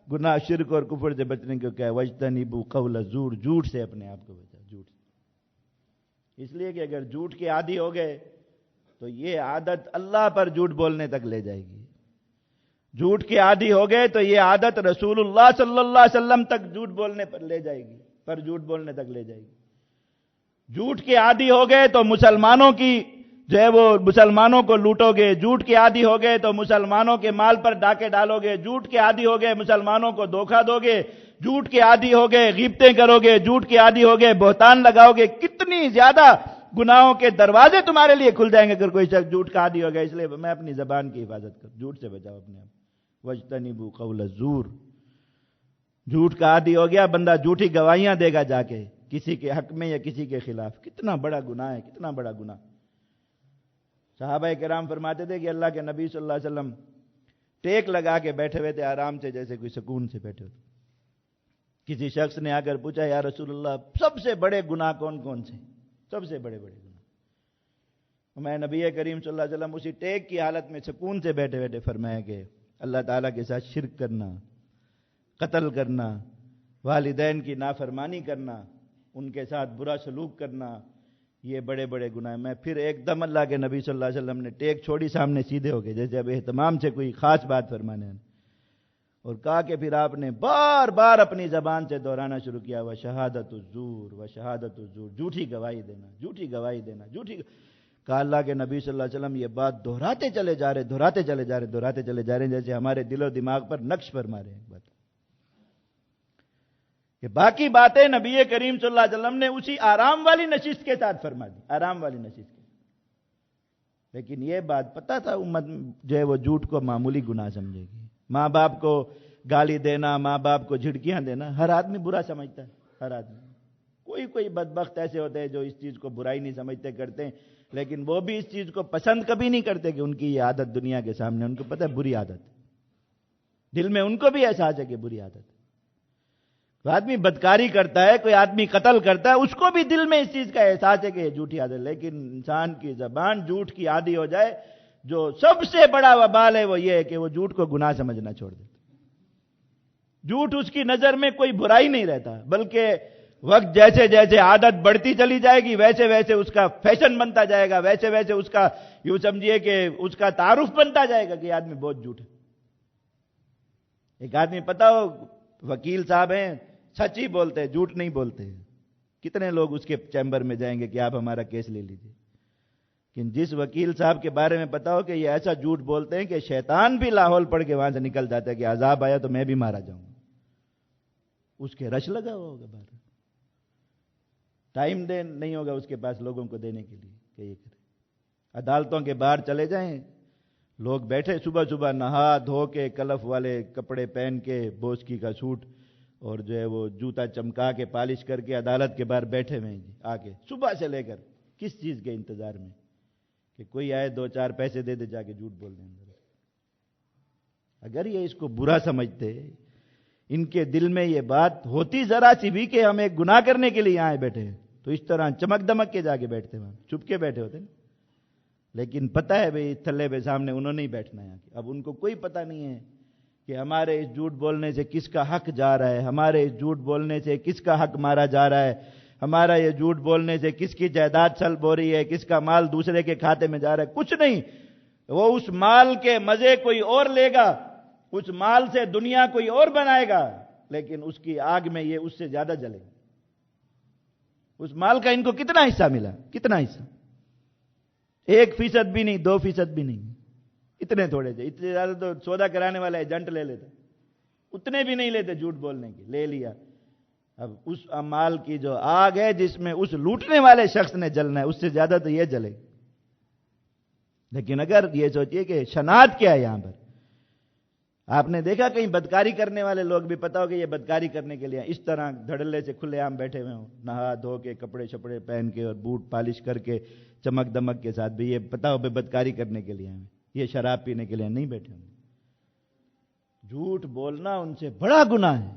گناہ، شرک اور کفر سے بچنے کو کیا ہے؟ وَاجْتَنِبُوا قَوْلَ الزُّورِ، جھوٹ سے اپنے آپ کو بچا، جھوٹ سے۔ اس لیے کہ اگر جھوٹ کے عادی ہو گئے تو یہ عادت اللہ پر جھوٹ بولنے تک لے جائے گی، جھوٹ کے عادی ہو گئے تو یہ عادت رسول اللہ صلی اللہ علیہ وسلم تک جھوٹ بولنے پر لے جائے گی، پر جھوٹ بولنے تک لے جائے گی۔ جھوٹ کے عادی ہو گئے تو مسلمانوں کی جو ہے وہ مسلمانوں کو لوٹو گے، جھوٹ کے عادی ہو گئے تو مسلمانوں کے مال پر ڈاکے ڈالو گے، جھوٹ کے عادی ہو گئے مسلمانوں کو دھوکہ دو گے، جھوٹ کے عادی ہو گئے غیبتیں کرو گے، جھوٹ کے عادی ہو گئے بہتان لگاؤ گے، کتنی زیادہ گناہوں کے دروازے تمہارے لیے کھل جائیں گے اگر کوئی شخص جھوٹ کا عادی ہو گیا۔ اس لیے میں اپنی زبان کی حفاظت کروں، جھوٹ سے بچاؤ اپنے آپ۔ وَاجْتَنِبُوا قَوْلَ الزُّورِ، جھوٹ کا عادی ہو گیا بندہ جھوٹی گواہیاں دے گا جا کے کسی کے حق میں یا کسی کے خلاف، کتنا بڑا گناہ ہے، کتنا بڑا گناہ۔ صحابہ کرام فرماتے تھے کہ اللہ کے نبی صلی اللہ علیہ وسلم ٹیک لگا کے بیٹھے ہوئے تھے آرام سے، جیسے کوئی سکون سے بیٹھے ہوتے۔ کسی شخص نے آ کر پوچھا یا رسول اللہ سب سے بڑے گناہ کون کون سے؟ سب سے بڑے بڑے گناہ۔ میں نبی کریم صلی اللہ علیہ وسلم اسی ٹیک کی حالت میں سکون سے بیٹھے بیٹھے فرمایا کہ اللہ تعالیٰ کے ساتھ شرک کرنا، قتل کرنا، والدین کی نافرمانی کرنا، ان کے ساتھ برا سلوک کرنا، یہ بڑے بڑے گناہ۔ میں پھر ایک دم اللہ کے نبی صلی اللہ علیہ وسلم نے ٹیک چھوڑی، سامنے سیدھے ہو گئے جیسے اب اہتمام سے کوئی خاص بات فرمانے ہیں، اور کہا کہ پھر آپ نے بار بار اپنی زبان سے دہرانا شروع کیا، وَشَهَادَةُ الزُّورِ وَشَهَادَةُ الزُّورِ، جھوٹی گواہی دینا، جھوٹی گواہی دینا، جھوٹی۔ کہا اللہ کے نبی صلی اللہ علیہ وسلم یہ بات دہراتے چلے جا رہے، دہراتے چلے جا رہے، دہراتے چلے جا رہے ہیں جیسے ہمارے دل و دماغ پر نقش فرما رہے ہیں بات، کہ باقی باتیں نبی کریم صلی اللہ علیہ وسلم نے اسی آرام والی نشست کے ساتھ فرما دی، آرام والی نشست کے ساتھ۔ لیکن یہ بات پتہ تھا امت جو ہے وہ جھوٹ کو معمولی گناہ سمجھے گی۔ ماں باپ کو گالی دینا، ماں باپ کو جھڑکیاں دینا ہر آدمی برا سمجھتا ہے، ہر آدمی۔ کوئی بدبخت ایسے ہوتے ہیں جو اس چیز کو برائی نہیں سمجھتے، کرتے ہیں، لیکن وہ بھی اس چیز کو پسند کبھی نہیں کرتے کہ ان کی یہ عادت دنیا کے سامنے، ان کو پتہ ہے بری عادت، دل میں ان کو بھی احساس ہے کہ بری عادت۔ کوئی آدمی بدکاری کرتا ہے، کوئی آدمی قتل کرتا ہے، اس کو بھی دل میں اس چیز کا احساس ہے کہ یہ جھوٹی عادت، لیکن انسان کی زبان جھوٹ کی عادی ہو جائے، جو سب سے بڑا وبال ہے وہ یہ ہے کہ وہ جھوٹ کو گناہ سمجھنا چھوڑ دیتا۔ جھوٹ اس کی نظر میں کوئی برائی نہیں رہتا، بلکہ وقت جیسے جیسے عادت بڑھتی چلی جائے گی ویسے ویسے اس کا فیشن بنتا جائے گا، ویسے ویسے اس کا یوں سمجھیے کہ اس کا تعارف بنتا جائے گا کہ یہ آدمی بہت جھوٹ ہے۔ ایک آدمی پتہ ہو وکیل صاحب ہیں، سچ ہی بولتے ہیں، جھوٹ نہیں بولتے، کتنے لوگ اس کے چیمبر میں جائیں گے کہ آپ ہمارا کیس لے لیجیے، لیکن جس وکیل صاحب کے بارے میں پتا ہو کہ یہ ایسا جھوٹ بولتے ہیں کہ شیطان بھی لاہور پڑھ کے وہاں سے نکل جاتا ہے کہ عذاب آیا تو میں بھی مارا جاؤں گا، اس کے رش لگا ہوا ہوگا، باہر ٹائم نہیں ہوگا اس کے پاس لوگوں کو دینے کے لیے کہ یہ کرے۔ عدالتوں کے باہر چلے جائیں، لوگ بیٹھے صبح صبح نہا دھو کے کلف والے کپڑے پہن کے، بوسکی کا سوٹ اور جو ہے وہ جوتا چمکا کے پالش کر کے عدالت کے باہر بیٹھے ہوئے ہیں آ کے صبح سے لے کر، کس چیز کے انتظار میں کہ کوئی آئے دو چار پیسے دے دے، جا کے جھوٹ بول دیں۔ اگر یہ اس کو برا سمجھتے، ان کے دل میں یہ بات ہوتی ذرا سی بھی کہ ہم ایک گناہ کرنے کے لیے آئے بیٹھے ہیں، تو اس طرح چمک دمک کے جا کے بیٹھتے وہاں، چھپ کے بیٹھے ہوتے ہیں، لیکن پتہ ہے بھئی تھلے پہ سامنے انہوں نے ہی بیٹھنا ہے۔ اب ان کو کوئی پتہ نہیں ہے کہ ہمارے اس جھوٹ بولنے سے کس کا حق جا رہا ہے، ہمارے اس جھوٹ بولنے سے کس کا حق مارا جا رہا ہے، ہمارا یہ جھوٹ بولنے سے کس کی جائیداد سلب ہو رہی ہے، کس کا مال دوسرے کے کھاتے میں جا رہا ہے، کچھ نہیں۔ وہ اس مال کے مزے کوئی اور لے گا، اس مال سے دنیا کوئی اور بنائے گا، لیکن اس کی آگ میں یہ اس سے زیادہ جلے گا۔ اس مال کا ان کو کتنا حصہ ملا؟ کتنا حصہ؟ 1% بھی نہیں، 2% بھی نہیں، اتنے تھوڑے تھے۔ اتنے زیادہ تو سودا کرانے والا ایجنٹ لے لیتے، اتنے بھی نہیں لیتے جھوٹ بولنے کی، لے لیا۔ اب اس مال کی جو آگ ہے جس میں اس لوٹنے والے شخص نے جلنا ہے، اس سے زیادہ تو یہ جلے۔ لیکن اگر یہ سوچئے کہ شناعت کیا ہے یہاں پر، آپ نے دیکھا کہیں بدکاری کرنے والے لوگ بھی پتا ہو کہ یہ بدکاری کرنے کے لیے اس طرح دھڑلے سے کھلے عام بیٹھے ہوئے ہوں، نہا دھو کے کپڑے شپڑے پہن کے اور بوٹ پالش کر کے چمک دمک کے ساتھ بھی، یہ پتا ہو بدکاری کرنے کے لیے ہیں، یہ شراب پینے کے لیے نہیں بیٹھے ہوں۔ جھوٹ بولنا ان سے بڑا گناہ ہے،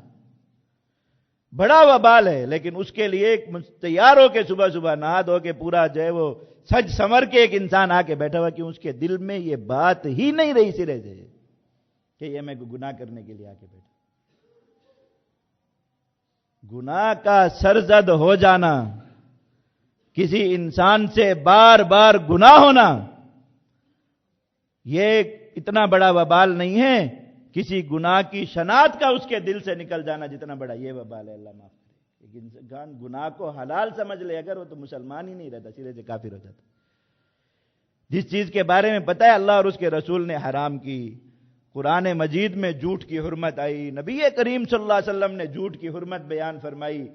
بڑا وبال ہے، لیکن اس کے لیے تیار ہو کے صبح صبح نہا دھو کے پورا جو ہے وہ سج سمر کے ایک انسان آ کے بیٹھا ہوا کہ اس کے دل میں یہ بات ہی نہیں رہی سرے سے کہ یہ میں گناہ کرنے کے لیے آ کے بیٹھا۔ گناہ کا سرزد ہو جانا، کسی انسان سے بار بار گناہ ہونا، یہ اتنا بڑا وبال نہیں ہے کسی گناہ کی شناعت کا اس کے دل سے نکل جانا جتنا بڑا یہ وبال ہے۔ اللہ معاف کرے۔ ایک انسان گناہ کو حلال سمجھ لے اگر، وہ تو مسلمان ہی نہیں رہتا، سرے سے کافر ہو جاتا۔ جس چیز کے بارے میں پتہ ہے اللہ اور اس کے رسول نے حرام کی، قرآن مجید میں جھوٹ کی حرمت آئی، نبی کریم صلی اللہ علیہ وسلم نے جھوٹ کی حرمت بیان فرمائی،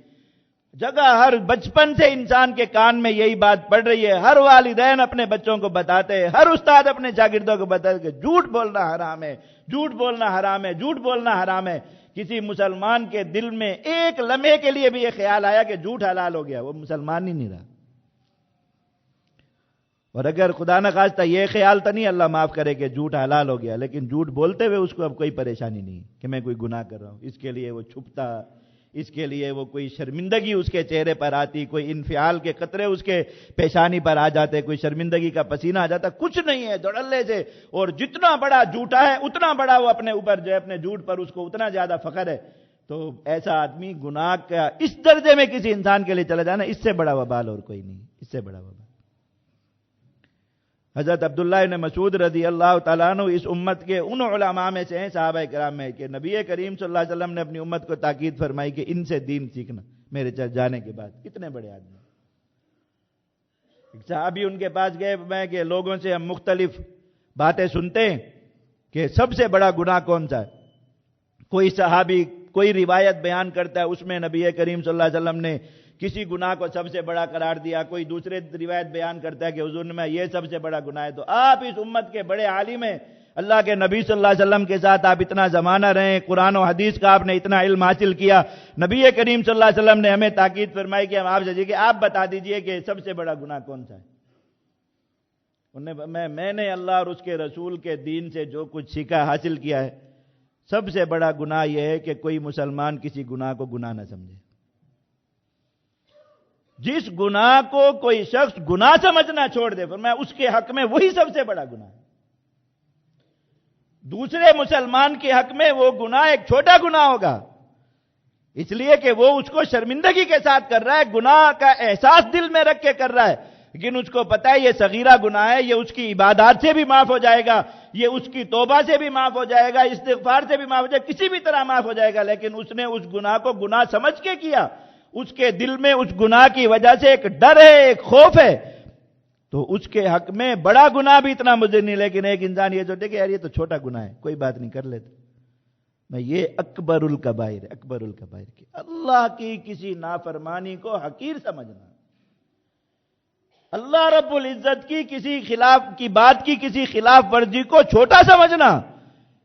جگہ ہر بچپن سے انسان کے کان میں یہی بات پڑ رہی ہے، ہر والدین اپنے بچوں کو بتاتے ہیں، ہر استاد اپنے شاگردوں کو بتاتے کہ جھوٹ بولنا حرام ہے، جھوٹ بولنا حرام ہے، جھوٹ بولنا حرام ہے۔ کسی مسلمان کے دل میں ایک لمحے کے لیے بھی یہ خیال آیا کہ جھوٹ حلال ہو گیا، وہ مسلمان ہی نہیں رہا۔ اور اگر خدا نخواستہ یہ خیال تو نہیں، اللہ معاف کرے، کہ جھوٹ حلال ہو گیا، لیکن جھوٹ بولتے ہوئے اس کو اب کوئی پریشانی نہیں کہ میں کوئی گناہ کر رہا ہوں، اس کے لیے وہ چھپتا، اس کے لیے وہ کوئی شرمندگی اس کے چہرے پر آتی، کوئی انفعال کے قطرے اس کے پیشانی پر آ جاتے، کوئی شرمندگی کا پسینہ آ جاتا، کچھ نہیں ہے دھڑلے سے۔ اور جتنا بڑا جھوٹا ہے اتنا بڑا وہ اپنے اوپر جو ہے اپنے جھوٹ پر اس کو اتنا زیادہ فخر ہے۔ تو ایسا آدمی گناہ کا اس درجے میں کسی انسان کے لیے چلا جانا، اس سے بڑا وبال اور کوئی نہیں، اس سے بڑا وبال۔ حضرت عبداللہ بن مسعود رضی اللہ تعالیٰ عنہ اس امت کے ان علماء میں سے ہیں، صحابہ کرام میں، کہ نبی کریم صلی اللہ علیہ وسلم نے اپنی امت کو تاکید فرمائی کہ ان سے دین سیکھنا میرے جانے کے بعد۔ کتنے بڑے آدمی! ایک صحابی ان کے پاس گئے، میں کہ لوگوں سے ہم مختلف باتیں سنتے ہیں کہ سب سے بڑا گناہ کون سا ہے؟ کوئی صحابی کوئی روایت بیان کرتا ہے، اس میں نبی کریم صلی اللہ علیہ وسلم نے کسی گناہ کو سب سے بڑا قرار دیا، کوئی دوسرے روایت بیان کرتا ہے کہ حضور نے یہ سب سے بڑا گناہ ہے۔ تو آپ اس امت کے بڑے عالم ہیں، اللہ کے نبی صلی اللہ علیہ وسلم کے ساتھ آپ اتنا زمانہ رہے، قرآن و حدیث کا آپ نے اتنا علم حاصل کیا، نبی کریم صلی اللہ علیہ وسلم نے ہمیں تاکید فرمائی کہ ہم آپ سے کہ آپ بتا دیجئے کہ سب سے بڑا گناہ کون سا ہے۔ میں نے اللہ اور اس کے رسول کے دین سے جو کچھ سیکھا حاصل کیا ہے، سب سے بڑا گناہ یہ ہے کہ کوئی مسلمان کسی گناہ کو گناہ نہ سمجھے۔ جس گناہ کو کوئی شخص گناہ سمجھنا چھوڑ دے، فرمایا اس کے حق میں وہی سب سے بڑا گناہ ہے۔ دوسرے مسلمان کے حق میں وہ گناہ ایک چھوٹا گناہ ہوگا، اس لیے کہ وہ اس کو شرمندگی کے ساتھ کر رہا ہے، گناہ کا احساس دل میں رکھ کے کر رہا ہے، لیکن اس کو پتا ہے یہ صغیرہ گناہ ہے، یہ اس کی عبادات سے بھی معاف ہو جائے گا، یہ اس کی توبہ سے بھی معاف ہو جائے گا، استغفار سے بھی معاف ہو جائے گا، کسی بھی طرح معاف ہو جائے گا، لیکن اس نے اس گناہ کو گناہ سمجھ کے کیا، اس کے دل میں اس گناہ کی وجہ سے ایک ڈر ہے، ایک خوف ہے، تو اس کے حق میں بڑا گناہ بھی اتنا مضر نہیں۔ لیکن ایک انسان یہ سوچے کہ یار یہ تو چھوٹا گناہ ہے، کوئی بات نہیں، کر لیتے میں، یہ اکبر الکبائر ہے، اکبر الکبائر کی اللہ کی کسی نافرمانی کو حقیر سمجھنا، اللہ رب العزت کی کسی خلاف کی بات کی کسی خلاف ورزی کو چھوٹا سمجھنا،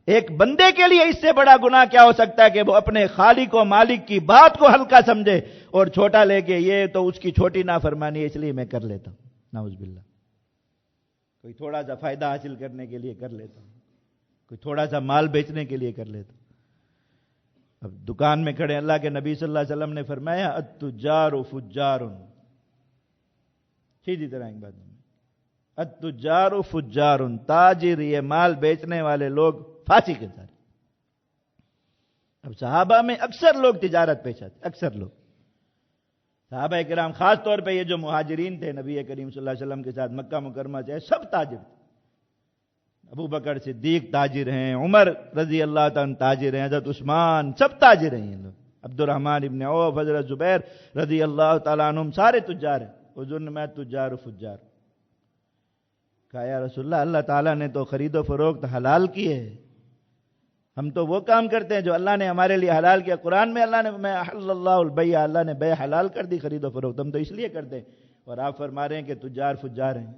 ایک بندے کے لیے اس سے بڑا گناہ کیا ہو سکتا ہے کہ وہ اپنے خالق و مالک کی بات کو ہلکا سمجھے اور چھوٹا لے کے یہ تو اس کی چھوٹی نافرمانی ہے اس لیے میں کر لیتا ہوں، نعوذ باللہ۔ کوئی تھوڑا سا فائدہ حاصل کرنے کے لیے کر لیتا ہوں، کوئی تھوڑا سا مال بیچنے کے لیے کر لیتا ہوں۔ اب دکان میں کھڑے اللہ کے نبی صلی اللہ علیہ وسلم نے فرمایا التجار فجار، سیدھی طرح ایک بات، التجار فجار، تاجر یہ مال بیچنے والے لوگ فاسق ہیں سارے، اب صحابہ میں اکثر لوگ تجارت پیشہ تھے، اکثر لوگ صحابہ کرام، خاص طور پہ یہ جو مہاجرین تھے نبی کریم صلی اللہ علیہ وسلم کے ساتھ مکہ مکرمہ سے، سب تاجر تھے۔ ابو بکر صدیق تاجر ہیں، عمر رضی اللہ تعالیٰ تاجر ہیں، حضرت عثمان سب تاجر ہیں یہ لوگ، عبد الرحمن ابن عوف، حضرت زبیر رضی اللہ تعالیٰ عنہم سارے تجار ہیں۔ حضور نے میں تجار و فجار کہا یا رسول اللہ، اللہ تعالیٰ نے تو خرید و فروخت حلال کی ہے، ہم تو وہ کام کرتے ہیں جو اللہ نے ہمارے لیے حلال کیا۔ قرآن میں اللہ نے میں احل اللہ البیع، اللہ نے بے حلال کر دی خرید و فروخت، ہم تو اس لیے کرتے ہیں، اور آپ فرما رہے ہیں کہ تجار فجار ہیں۔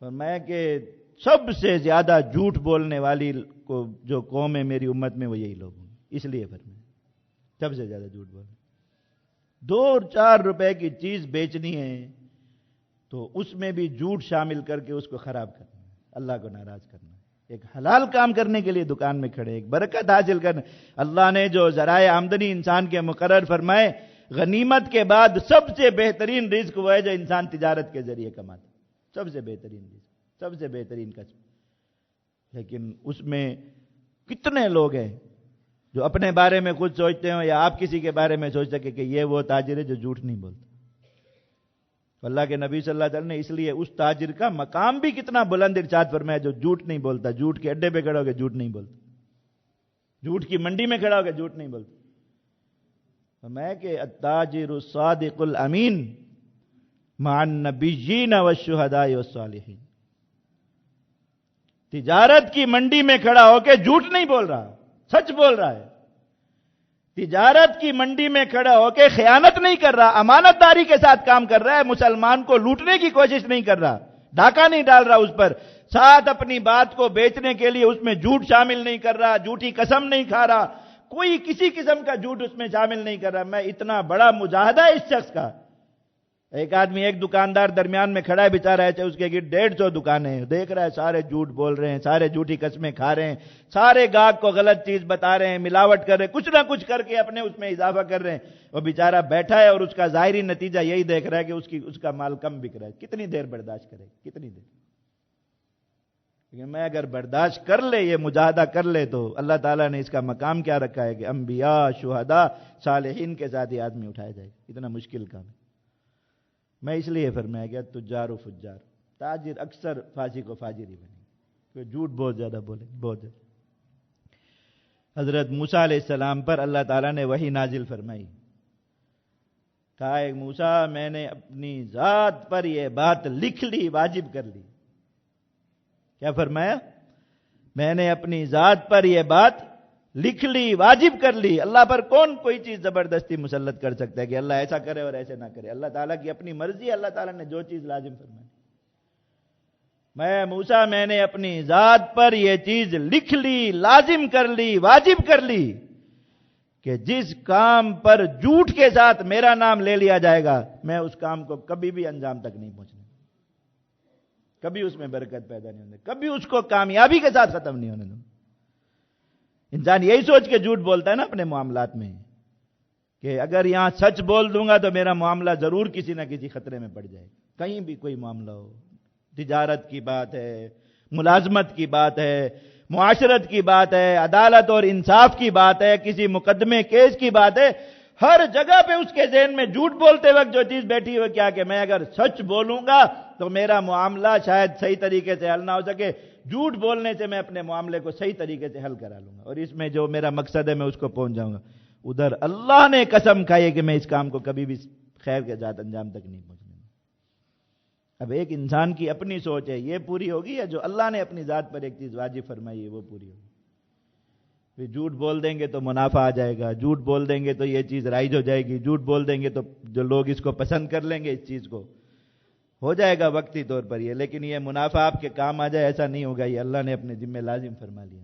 فرمایا کہ سب سے زیادہ جھوٹ بولنے والی کو جو قوم ہے میری امت میں وہ یہی لوگ ہیں، اس لیے فرمایا سب سے زیادہ جھوٹ بولنے۔ 2-4 روپے کی چیز بیچنی ہے تو اس میں بھی جھوٹ شامل کر کے اس کو خراب کرنا ہے، اللہ کو ناراض کرنا ہے۔ ایک حلال کام کرنے کے لیے دکان میں کھڑے، ایک برکت حاصل کرنا۔ اللہ نے جو ذرائع آمدنی انسان کے مقرر فرمائے، غنیمت کے بعد سب سے بہترین رزق وہ ہے جو انسان تجارت کے ذریعے کماتا، سب سے بہترین رزق، سب سے بہترین کسب۔ لیکن اس میں کتنے لوگ ہیں جو اپنے بارے میں خود سوچتے ہوں یا آپ کسی کے بارے میں سوچ سکے کہ یہ وہ تاجر ہے جو جھوٹ نہیں بولتا۔ اللہ کے نبی صلی اللہ علیہ وسلم نے اس لیے اس تاجر کا مقام بھی کتنا بلند ارشاد فرمایا جو جھوٹ نہیں بولتا، جھوٹ کے اڈے پہ کھڑا ہو کے جھوٹ نہیں بولتا، جھوٹ کی منڈی میں کھڑا ہو کے جھوٹ نہیں بولتا۔ فرمایا کہ التاجر الصادق الامین مع النبیین والشہداء والصالحین، تجارت کی منڈی میں کھڑا ہو کے جھوٹ نہیں بول رہا، سچ بول رہا ہے۔ تجارت کی منڈی میں کھڑا ہو کے خیانت نہیں کر رہا، امانت داری کے ساتھ کام کر رہا ہے، مسلمان کو لوٹنے کی کوشش نہیں کر رہا، ڈاکہ نہیں ڈال رہا اس پر، ساتھ اپنی بات کو بیچنے کے لیے اس میں جھوٹ شامل نہیں کر رہا، جھوٹی قسم نہیں کھا رہا، کوئی کسی قسم کا جھوٹ اس میں شامل نہیں کر رہا۔ میں اتنا بڑا مجاہدہ ہے اس شخص کا۔ ایک آدمی، ایک دکاندار درمیان میں کھڑا ہے بیچارہ، ایسے اس کے گرد 150 دکانیں، دیکھ رہا ہے سارے جھوٹ بول رہے ہیں، سارے جھوٹی قسمیں کھا رہے ہیں، سارے گاہک کو غلط چیز بتا رہے ہیں، ملاوٹ کر رہے ہیں، کچھ نہ کچھ کر کے اپنے اس میں اضافہ کر رہے ہیں۔ وہ بیچارہ بیٹھا ہے اور اس کا ظاہری نتیجہ یہی دیکھ رہا ہے کہ اس کا مال کم بک رہا ہے۔ کتنی دیر برداشت کرے، کتنی دیر؟ لیکن میں اگر برداشت کر لے، یہ مجاہدہ کر لے، تو اللہ تعالیٰ نے اس کا مقام کیا رکھا ہے کہ انبیاء، شہداء، صالحین کے ساتھ یہ آدمی اٹھایا جائے گا۔ اتنا مشکل کام ہے۔ میں اس لیے فرمایا گیا تجار و فجار، تاجر اکثر فاسق و فاجر ہی بنے، کوئی جھوٹ بہت زیادہ بولے، بہت زیادہ۔ حضرت موسیٰ علیہ السلام پر اللہ تعالیٰ نے وحی نازل فرمائی، کہا اے موسیٰ میں نے اپنی ذات پر یہ بات لکھ لی، واجب کر لی۔ کیا فرمایا؟ میں نے اپنی ذات پر یہ بات لکھ لی، واجب کر لی۔ اللہ پر کون کوئی چیز زبردستی مسلط کر سکتا ہے کہ اللہ ایسا کرے اور ایسے نہ کرے؟ اللہ تعالیٰ کی اپنی مرضی ہے، اللہ تعالیٰ نے جو چیز لازم فرمائی۔ میں موسیٰ میں نے اپنی ذات پر یہ چیز لکھ لی، لازم کر لی، واجب کر لی کہ جس کام پر جھوٹ کے ساتھ میرا نام لے لیا جائے گا، میں اس کام کو کبھی بھی انجام تک نہیں پہنچنے، کبھی اس میں برکت پیدا نہیں ہونے، کبھی اس کو کامیابی کے ساتھ ختم نہیں ہونے دوں۔ انسان یہی سوچ کے جھوٹ بولتا ہے نا اپنے معاملات میں کہ اگر یہاں سچ بول دوں گا تو میرا معاملہ ضرور کسی نہ کسی خطرے میں پڑ جائے گا۔ کہیں بھی کوئی معاملہ ہو، تجارت کی بات ہے، ملازمت کی بات ہے، معاشرت کی بات ہے، عدالت اور انصاف کی بات ہے، کسی مقدمے کیس کی بات ہے، ہر جگہ پہ اس کے ذہن میں جھوٹ بولتے وقت جو چیز بیٹھی ہوئی کیا کہ میں اگر سچ بولوں گا تو میرا معاملہ شاید صحیح طریقے سے حل نہ ہو سکے، جھوٹ بولنے سے میں اپنے معاملے کو صحیح طریقے سے حل کرا لوں گا اور اس میں جو میرا مقصد ہے میں اس کو پہنچ جاؤں گا۔ ادھر اللہ نے قسم کھائی ہے کہ میں اس کام کو کبھی بھی خیر کے ساتھ انجام تک نہیں پہنچنے دوں۔ اب ایک انسان کی اپنی سوچ ہے، یہ پوری ہوگی یا جو اللہ نے اپنی ذات پر ایک چیز واجب فرمائی ہے وہ پوری ہوگی؟ پھر جھوٹ بول دیں گے تو منافع آ جائے گا، جھوٹ بول دیں گے تو یہ چیز رائج ہو جائے گی، جھوٹ بول دیں گے تو جو لوگ اس کو پسند کر لیں گے، اس چیز کو ہو جائے گا وقتی طور پر یہ، لیکن یہ منافع آپ کے کام آ جائے ایسا نہیں ہوگا، یہ اللہ نے اپنے ذمہ لازم فرما لیا۔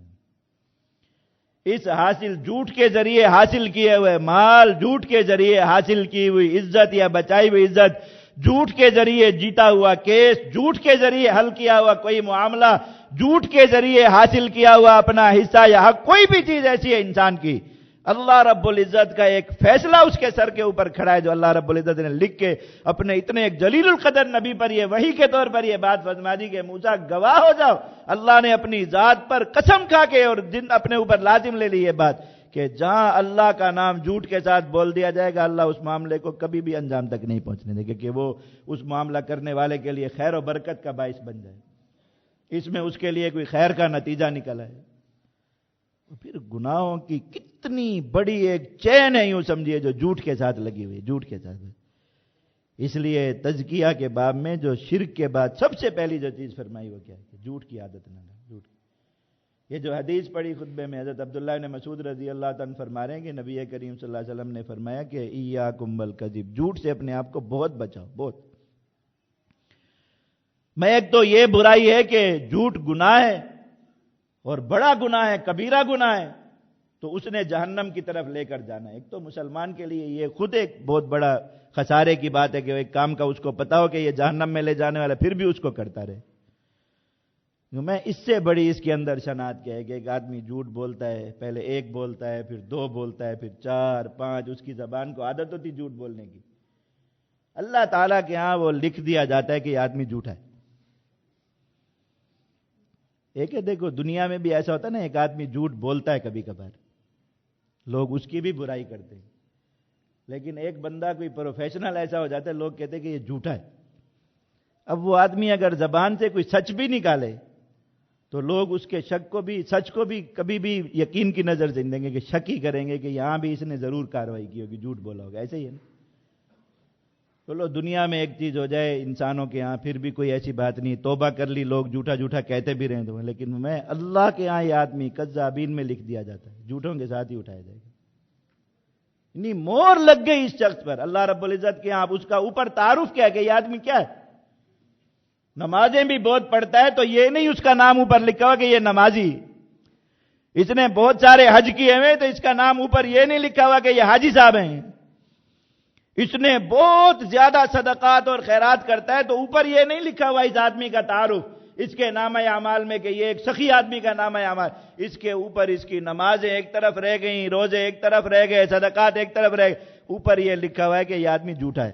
اس حاصل جھوٹ کے ذریعے حاصل کیے ہوئے مال، جھوٹ کے ذریعے حاصل کی ہوئی عزت یا بچائی ہوئی عزت، جھوٹ کے ذریعے جیتا ہوا کیس، جھوٹ کے ذریعے حل کیا ہوا کوئی معاملہ، جھوٹ کے ذریعے حاصل کیا ہوا اپنا حصہ یا حق، کوئی بھی چیز ایسی ہے انسان کی، اللہ رب العزت کا ایک فیصلہ اس کے سر کے اوپر کھڑا ہے جو اللہ رب العزت نے لکھ کے اپنے اتنے ایک جلیل القدر نبی پر یہ وحی کے طور پر یہ بات فرما دی کہ موسیٰ گواہ ہو جاؤ. اللہ نے اپنی ذات پر قسم کھا کے اور جن اپنے اوپر لازم لے لی یہ بات کہ جہاں اللہ کا نام جھوٹ کے ساتھ بول دیا جائے گا اللہ اس معاملے کو کبھی بھی انجام تک نہیں پہنچنے دے گا کہ وہ اس معاملہ کرنے والے کے لیے خیر و برکت کا باعث بن جائے, اس میں اس کے لیے کوئی خیر کا نتیجہ نکلا ہے. پھر گناہوں کی کتنی بڑی ایک چین ہے یوں سمجھیے جو جھوٹ کے ساتھ لگی ہوئی, جھوٹ کے ساتھ. اس لیے تزکیہ کے باب میں جو شرک کے بعد سب سے پہلی جو چیز فرمائی وہ کیا ہے کہ جھوٹ کی عادت نہ لیں. جھوٹ یہ جو حدیث پڑھی خطبے میں حضرت عبداللہ بن مسعود رضی اللہ تعالیٰ فرما رہے ہیں کہ نبی کریم صلی اللہ علیہ وسلم نے فرمایا کہ ایاکم والکذب, جھوٹ سے اپنے آپ کو بہت بچاؤ, بہت. میں ایک تو یہ برائی ہے کہ جھوٹ گناہ ہے اور بڑا گناہ ہے, کبیرہ گناہ ہے, تو اس نے جہنم کی طرف لے کر جانا ہے. ایک تو مسلمان کے لیے یہ خود ایک بہت بڑا خسارے کی بات ہے کہ ایک کام کا اس کو پتا ہو کہ یہ جہنم میں لے جانے والا پھر بھی اس کو کرتا رہے. میں اس سے بڑی اس کے اندر شناعت کیا ہے کہ ایک آدمی جھوٹ بولتا ہے, پہلے ایک بولتا ہے, پھر دو بولتا ہے, پھر چار پانچ, اس کی زبان کو عادت ہوتی جھوٹ بولنے کی. اللہ تعالیٰ کے ہاں وہ لکھ دیا جاتا ہے کہ یہ آدمی جھوٹا ہے. ایک ہے دیکھو دنیا میں بھی ایسا ہوتا ہے نا, ایک آدمی جھوٹ بولتا ہے کبھی کبھار, لوگ اس کی بھی برائی کرتے ہیں, لیکن ایک بندہ کوئی پروفیشنل ایسا ہو جاتا ہے لوگ کہتے ہیں کہ یہ جھوٹا ہے. اب وہ آدمی اگر زبان سے کوئی سچ بھی نکالے تو لوگ اس کے شک کو بھی سچ کو بھی کبھی بھی یقین کی نظر سے دیں گے کہ شک ہی کریں گے کہ یہاں بھی اس نے ضرور کارروائی کی ہوگی, جھوٹ بولا ہوگا. ایسے ہی ہے نا. چلو دنیا میں ایک چیز ہو جائے انسانوں کے ہاں پھر بھی کوئی ایسی بات نہیں, توبہ کر لی, لوگ جھوٹا جھوٹا کہتے بھی رہیں تو, لیکن میں اللہ کے ہاں یہ آدمی کذابین میں لکھ دیا جاتا ہے, جھوٹوں کے ساتھ ہی اٹھایا جائے گا. نہیں مور لگ گئی اس شخص پر اللہ رب العزت کے ہاں. اب اس کا اوپر تعارف کیا ہے کہ یہ آدمی کیا ہے, نمازیں بھی بہت پڑھتا ہے تو یہ نہیں اس کا نام اوپر لکھا ہوا کہ یہ نمازی. اس نے بہت سارے حج کیے ہوئے تو اس کا نام اوپر یہ نہیں لکھا ہوا کہ یہ حاجی صاحب ہیں. اس نے بہت زیادہ صدقات اور خیرات کرتا ہے تو اوپر یہ نہیں لکھا ہوا اس آدمی کا تعارف اس کے نامہ اعمال میں کہ یہ ایک سخی آدمی کا نامہ اعمال. اس کے اوپر اس کی نمازیں ایک طرف رہ گئیں, روزے ایک طرف رہ گئے, صدقات ایک طرف رہ گئے, اوپر یہ لکھا ہوا ہے کہ یہ آدمی جھوٹا ہے.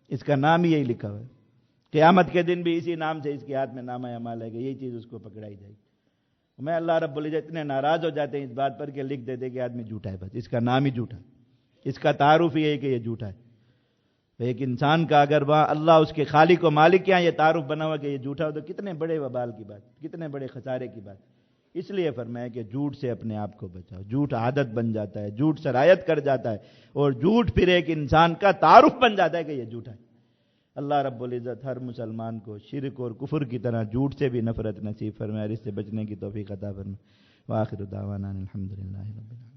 اس کا نام ہی یہی لکھا ہوا ہے. قیامت کے دن بھی اسی نام سے اس کے ہاتھ میں نامہ اعمال ہے کہ یہی چیز اس کو پکڑائی جائے گی. میں اللہ رب العزت اتنے ناراض ہو جاتے ہیں اس بات پر کہ لکھ دیتے کہ آدمی جھوٹا ہے, بس اس کا نام ہی جھوٹا ہے, اس کا تعارف ہی ہے کہ یہ جھوٹا ہے. ایک انسان کا اگر وہاں اللہ اس کے خالق و مالک کے یہاں یہ تعارف بنا ہوا کہ یہ جھوٹا ہو تو کتنے بڑے وبال کی بات, کتنے بڑے خسارے کی بات. اس لیے فرمایا کہ جھوٹ سے اپنے آپ کو بچاؤ. جھوٹ عادت بن جاتا ہے, جھوٹ سرایت کر جاتا ہے, اور جھوٹ پھر ایک انسان کا تعارف بن جاتا ہے کہ یہ جھوٹا ہے. اللہ رب العزت ہر مسلمان کو شرک اور کفر کی طرح جھوٹ سے بھی نفرت نصیب فرمائے, اس سے بچنے کی توفیق عطا فرمائے. وآخر دعوانا الحمدللہ رب العالمین.